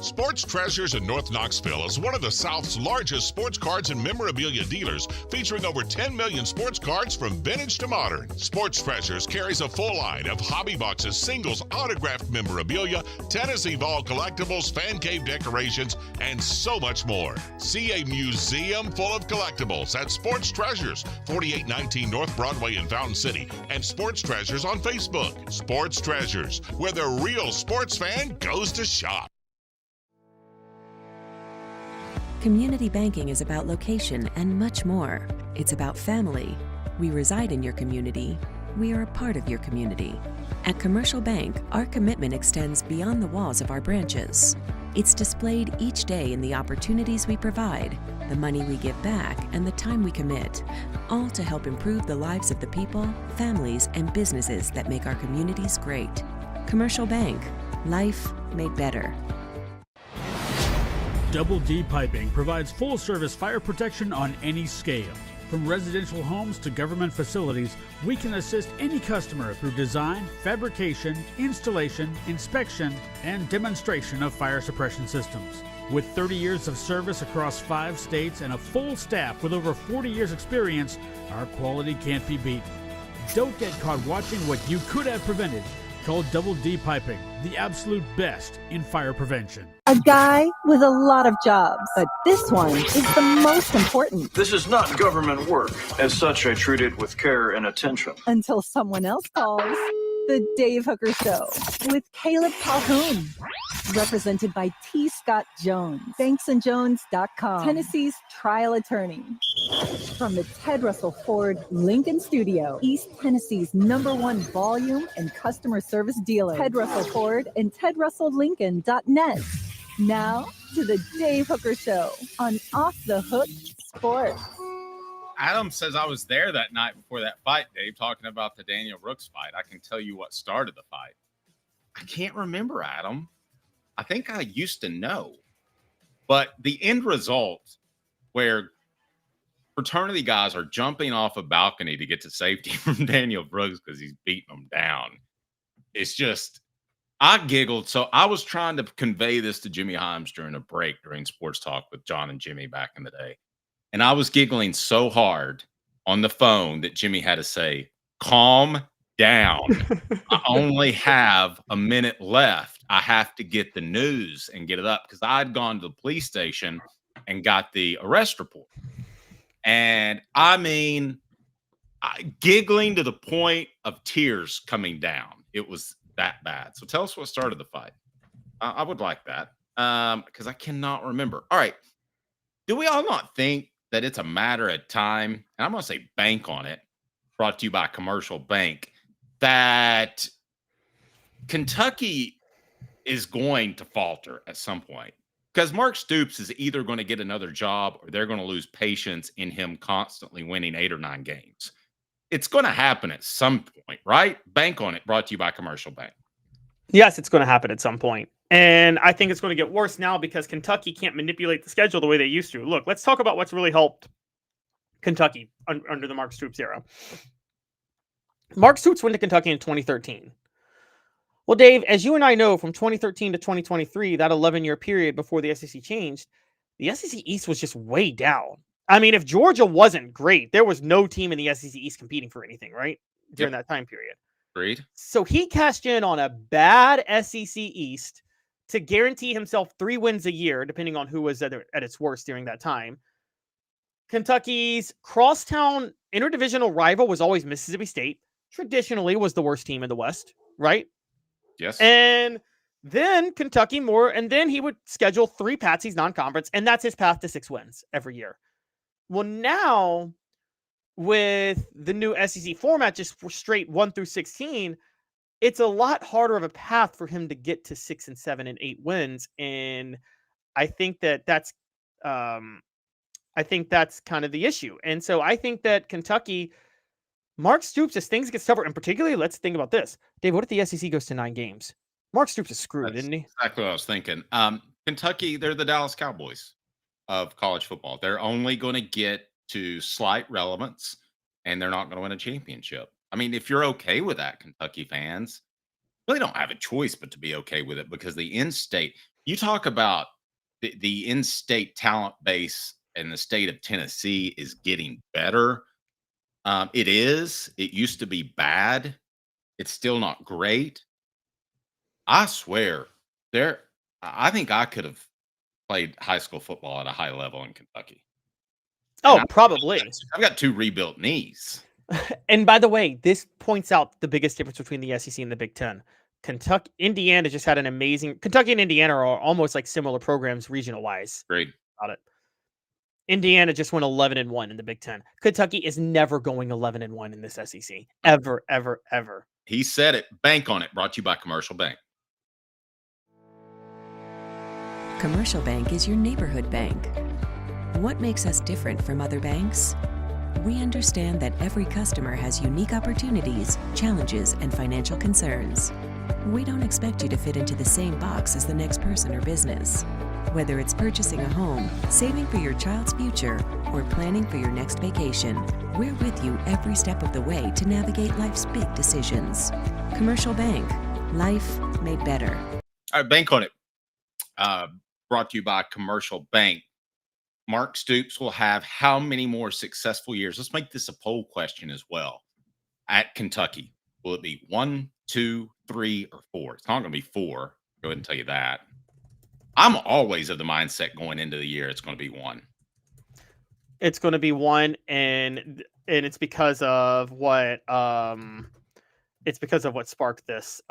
Sports Treasures in North Knoxville is one of the South's largest sports cards and memorabilia dealers, featuring over 10 million sports cards from vintage to modern. Sports Treasures carries a full line of hobby boxes, singles, autographed memorabilia, Tennessee Vol collectibles, fan cave decorations, and so much more. See a museum full of collectibles at Sports Treasures, 4819 North Broadway in Fountain City, and Sports Treasures on Facebook. Sports Treasures, where the real sports fan goes to shop. Community banking is about location and much more. It's about family. We reside in your community. We are a part of your community. At Commercial Bank, our commitment extends beyond the walls of our branches. It's displayed each day in the opportunities we provide, the money we give back, and the time we commit, all to help improve the lives of the people, families, and businesses that make our communities great. Commercial Bank, life made better. Double D Piping provides full-service fire protection on any scale. From residential homes to government facilities, we can assist any customer through design, fabrication, installation, inspection, and demonstration of fire suppression systems. With 30 years of service across 5 states and a full staff with over 40 years experience, our quality can't be beaten. Don't get caught watching what you could have prevented. Call Double D Piping, the absolute best in fire prevention. A guy with a lot of jobs, but this one is the most important. This is not government work. As such, I treat it with care and attention. Until someone else calls. The Dave Hooker Show with Caleb Calhoun. Represented by T. Scott Jones. BanksandJones.com. Tennessee's trial attorney. From the Ted Russell Ford Lincoln Studio, East Tennessee's #1 volume and customer service dealer. Ted Russell Ford and TedRussellLincoln.net. Now to the Dave Hooker Show on Off the Hook Sports. Adam says I was there that night before that fight, Dave, talking about the Daniel Brooks fight. I can tell you what started the fight. I can't remember, Adam. I think I used to know. But the end result where fraternity guys are jumping off a balcony to get to safety from Daniel Brooks because he's beating them down, it's just, I giggled. So I was trying to convey this to Jimmy Himes during a break during Sports Talk with John and Jimmy back in the day. And I was giggling so hard on the phone that Jimmy had to say, calm down. I only have a minute left. I have to get the news and get it up because I'd gone to the police station and got the arrest report. And I mean, giggling to the point of tears coming down. It was that bad. So tell us what started the fight. I would like that because I cannot remember. All right. Do we all not think that it's a matter of time, and I'm going to say bank on it, brought to you by Commercial Bank, that Kentucky is going to falter at some point? Because Mark Stoops is either going to get another job or they're going to lose patience in him constantly winning 8 or 9 games. It's going to happen at some point, right? Bank on it, brought to you by Commercial Bank. Yes, it's going to happen at some point. And I think it's going to get worse now because Kentucky can't manipulate the schedule the way they used to. Look, let's talk about what's really helped Kentucky under the Mark Stoops era. Mark Stoops went to Kentucky in 2013. Well, Dave, as you and I know, from 2013 to 2023, that 11-year period before the SEC changed, the SEC East was just way down. I mean, if Georgia wasn't great, there was no team in the SEC East competing for anything, right? During that time period. Agreed. So he cashed in on a bad SEC East to guarantee himself 3 wins a year, depending on who was at its worst during that time. Kentucky's crosstown interdivisional rival was always Mississippi State. Traditionally was the worst team in the West, right? Yes. And then Kentucky and then he would schedule 3 Patsies non-conference, and that's his path to 6 wins every year. Well, now with the new SEC format, just for straight 1 through 16, it's a lot harder of a path for him to get to 6 and 7 and 8 wins. And I think that's kind of the issue. And so I think that Kentucky, Mark Stoops, as things get tougher, and particularly, let's think about this. Dave, what if the SEC goes to 9 games? Mark Stoops is screwed, isn't he? Exactly what I was thinking. Kentucky, they're the Dallas Cowboys of college football. They're only going to get to slight relevance, and they're not going to win a championship. I mean, if you're okay with that, Kentucky fans, really don't have a choice but to be okay with it because the in-state, you talk about the in-state talent base in the state of Tennessee is getting better. It is. It used to be bad. It's still not great. I swear, I think I could have played high school football at a high level in Kentucky. Oh, probably. I've got 2 rebuilt knees. And by the way, this points out the biggest difference between the SEC and the Big Ten. Indiana just had an amazing. Kentucky and Indiana are almost like similar programs regional wise. Great. About it. Indiana just went 11-1 in the Big Ten. Kentucky is never going 11-1 in this SEC. Ever, ever, ever. He said it. Bank on it. Brought to you by Commercial Bank. Commercial Bank is your neighborhood bank. What makes us different from other banks? We understand that every customer has unique opportunities, challenges, and financial concerns. We don't expect you to fit into the same box as the next person or business. Whether it's purchasing a home, saving for your child's future, or planning for your next vacation, we're with you every step of the way to navigate life's big decisions. Commercial Bank. Life made better. All right, bank on it. Brought to you by Commercial Bank. Mark Stoops will have how many more successful years? Let's make this a poll question as well. At Kentucky, will it be 1, 2, 3, or 4? It's not going to be 4. Go ahead and tell you that. I'm always of the mindset going into the year it's going to be 1. It's going to be 1, and it's because of what sparked this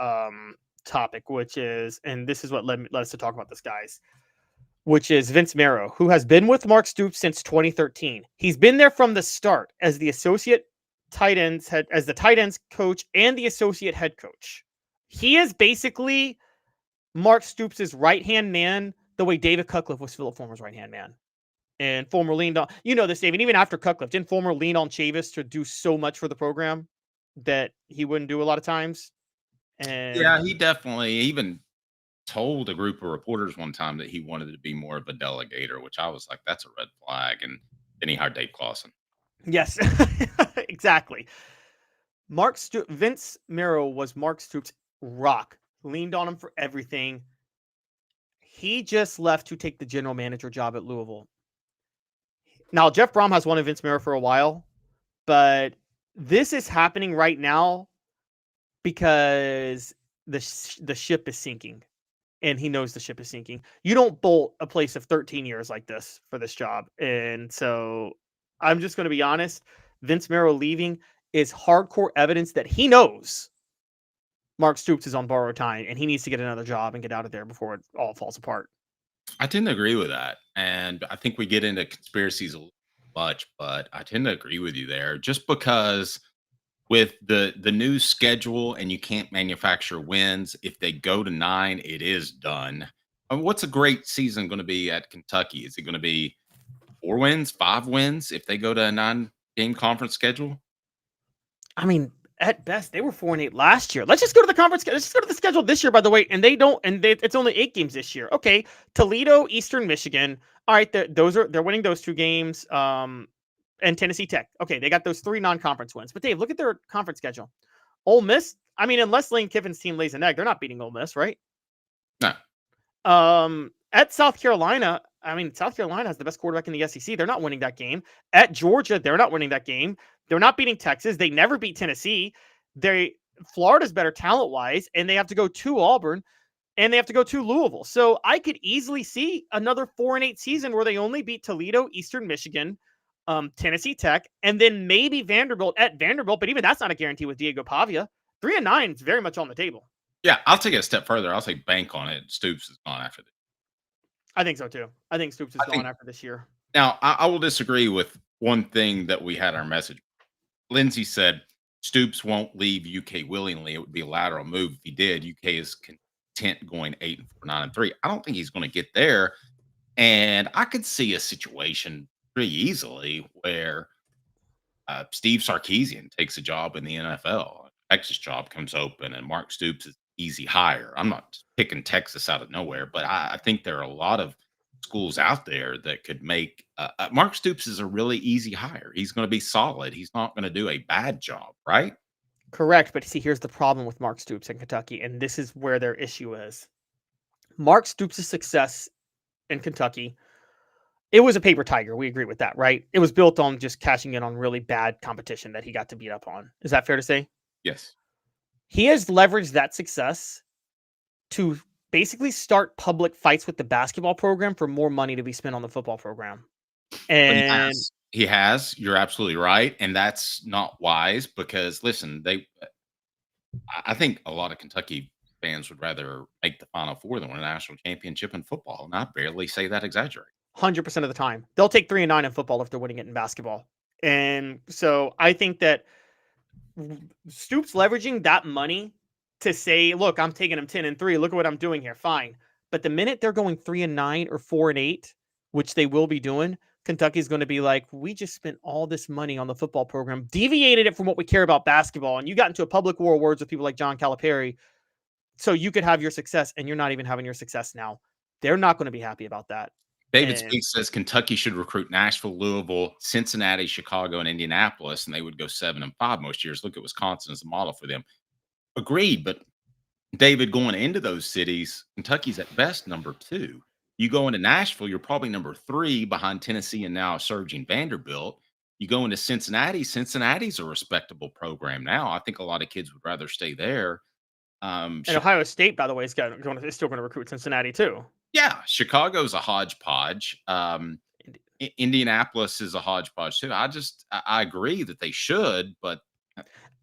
topic, which is, and this is what led us to talk about this, guys, which is Vince Marrow, who has been with Mark Stoops since 2013. He's been there from the start as the associate tight ends coach and the associate head coach. He is basically Mark Stoops' right-hand man, the way David Cutcliffe was Philip Fulmer's right-hand man. And Fulmer leaned on, this, David, even after Cutcliffe, didn't Fulmer lean on Chavis to do so much for the program that he wouldn't do a lot of times? And yeah, he definitely even told a group of reporters one time that he wanted to be more of a delegator, which I was like, that's a red flag. And then he hired Dave Clawson. Yes, exactly. Vince Marrow was Mark Stoops' rock, leaned on him for everything. He just left to take the general manager job at Louisville. Now, Jeff Brom has wanted Vince Marrow for a while, but this is happening right now because the ship is sinking, and he knows the ship is sinking. You don't bolt a place of 13 years like this for this job. And so I'm just going to be honest. Vince Marrow leaving is hardcore evidence that he knows Mark Stoops is on borrowed time and he needs to get another job and get out of there before it all falls apart. I tend to agree with that. And I think we get into conspiracies a little much, but I tend to agree with you there just because with the new schedule and you can't manufacture wins. If they go to 9, it is done. I mean, what's a great season going to be at Kentucky? Is it going to be 4 wins, 5 wins if they go to a 9-game conference schedule? I mean, at best, they were 4-8 last year. Let's just go to the conference. Let's just go to the schedule this year, by the way. And it's only 8 games this year. Okay. Toledo, Eastern Michigan. All right. They're winning those 2 games. And Tennessee Tech. Okay. They got those 3 non-conference wins. But Dave, look at their conference schedule. Ole Miss. I mean, unless Lane Kiffin's team lays an egg, they're not beating Ole Miss, right? No. At South Carolina, I mean, South Carolina has the best quarterback in the SEC. They're not winning that game. At Georgia, they're not winning that game. They're not beating Texas. They never beat Tennessee. Florida's better talent-wise, and they have to go to Auburn, and they have to go to Louisville. So I could easily see another 4-8 season where they only beat Toledo, Eastern Michigan, Tennessee Tech, and then maybe Vanderbilt at Vanderbilt. But even that's not a guarantee with Diego Pavia. 3-9 is very much on the table. Yeah, I'll take it a step further. I'll say bank on it. Stoops is gone after this. I think so too. I think Stoops is gone after this year. Now, I will disagree with one thing that we had our message. Lindsay said Stoops won't leave UK willingly. It would be a lateral move if he did. UK is content going 8-4, 9-3. I don't think he's going to get there. And I could see a situation pretty easily where Steve Sarkisian takes a job in the NFL. Texas job comes open and Mark Stoops is easy hire. I'm not picking Texas out of nowhere, but I think there are a lot of schools out there that could make Mark Stoops is a really easy hire. He's going to be solid. He's not going to do a bad job, right? Correct. But see, here's the problem with Mark Stoops in Kentucky, and this is where their issue is. Mark Stoops' success in Kentucky, it was a paper tiger. We agree with that, right? It was built on just cashing in on really bad competition that he got to beat up on. Is that fair to say? Yes. He has leveraged that success to basically start public fights with the basketball program for more money to be spent on the football program. And he has. You're absolutely right. And that's not wise because, listen, I think a lot of Kentucky fans would rather make the Final Four than win a national championship in football. And I barely say that exaggerating. 100% of the time. They'll take 3-9 in football if they're winning it in basketball. And so I think that Stoops leveraging that money to say, look, I'm taking them 10-3. Look at what I'm doing here. Fine. But the minute they're going 3-9 or 4-8, which they will be doing, Kentucky's going to be like, we just spent all this money on the football program, deviated it from what we care about basketball. And you got into a public war of words with people like John Calipari. So you could have your success, and you're not even having your success now. They're not going to be happy about that. David Speaks says Kentucky should recruit Nashville, Louisville, Cincinnati, Chicago, and Indianapolis, and they would go 7-5 most years. Look at Wisconsin as a model for them. Agreed, but David, going into those cities, Kentucky's at best number 2. You go into Nashville, you're probably number 3 behind Tennessee and now surging Vanderbilt. You go into Cincinnati, Cincinnati's a respectable program now. I think a lot of kids would rather stay there. And Ohio State, by the way, is still going to recruit Cincinnati too. Yeah, Chicago's a hodgepodge. Indianapolis is a hodgepodge too. I agree that they should, but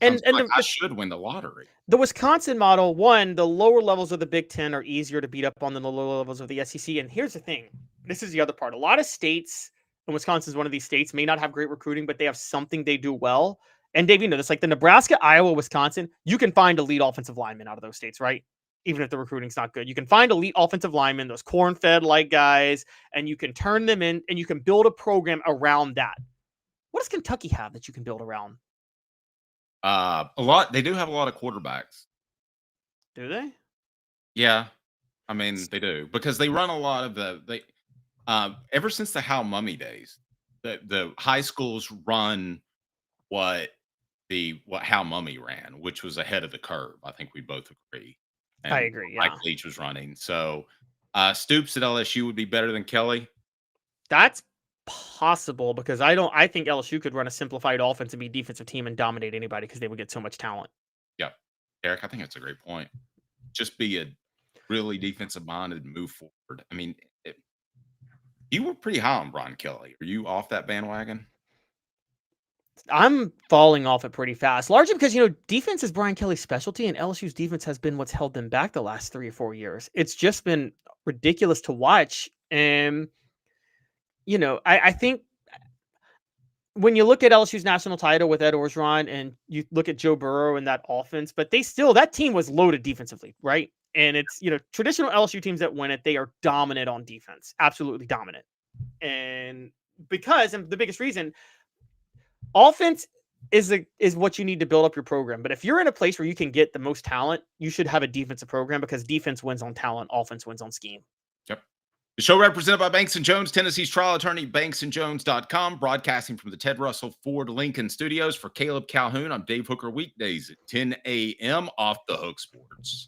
I should win the lottery. The Wisconsin model, one, the lower levels of the Big Ten are easier to beat up on than the lower levels of the SEC. And here's the thing. This is the other part. A lot of states, and Wisconsin is one of these states, may not have great recruiting, but they have something they do well. And Dave, you know this, like the Nebraska, Iowa, Wisconsin, you can find elite offensive linemen out of those states, right? Even if the recruiting's not good. You can find elite offensive linemen, those corn-fed like guys, and you can turn them in, and you can build a program around that. What does Kentucky have that you can build around? A lot. They do have a lot of quarterbacks. Do they? Yeah, I mean they do, because they run a lot of ever since the How Mummy days, the high schools run what How Mummy ran, which was ahead of the curve. I think we both agree. And I agree. Yeah, Mike Leach was running. So Stoops at LSU would be better than Kelly. That's possible, because I think LSU could run a simplified offense and be a defensive team and dominate anybody because they would get so much talent. Yeah, Eric, I think that's a great point. Just be a really defensive minded and move forward. I mean, you were pretty high on Brian Kelly. Are you off that bandwagon? I'm falling off it pretty fast, largely because, defense is Brian Kelly's specialty, and LSU's defense has been what's held them back the last 3 or 4 years. It's just been ridiculous to watch. And, I think when you look at LSU's national title with Ed Orgeron and you look at Joe Burrow and that offense, but that team was loaded defensively, right? And it's, traditional LSU teams that win it, they are dominant on defense, absolutely dominant. And the biggest reason, offense is what you need to build up your program. But if you're in a place where you can get the most talent, you should have a defensive program, because defense wins on talent, offense wins on scheme. Yep. The show represented by Banks & Jones, Tennessee's trial attorney, banksandjones.com, broadcasting from the Ted Russell Ford Lincoln Studios. For Caleb Calhoun, I'm Dave Hooker, weekdays at 10 a.m. Off the Hook Sports.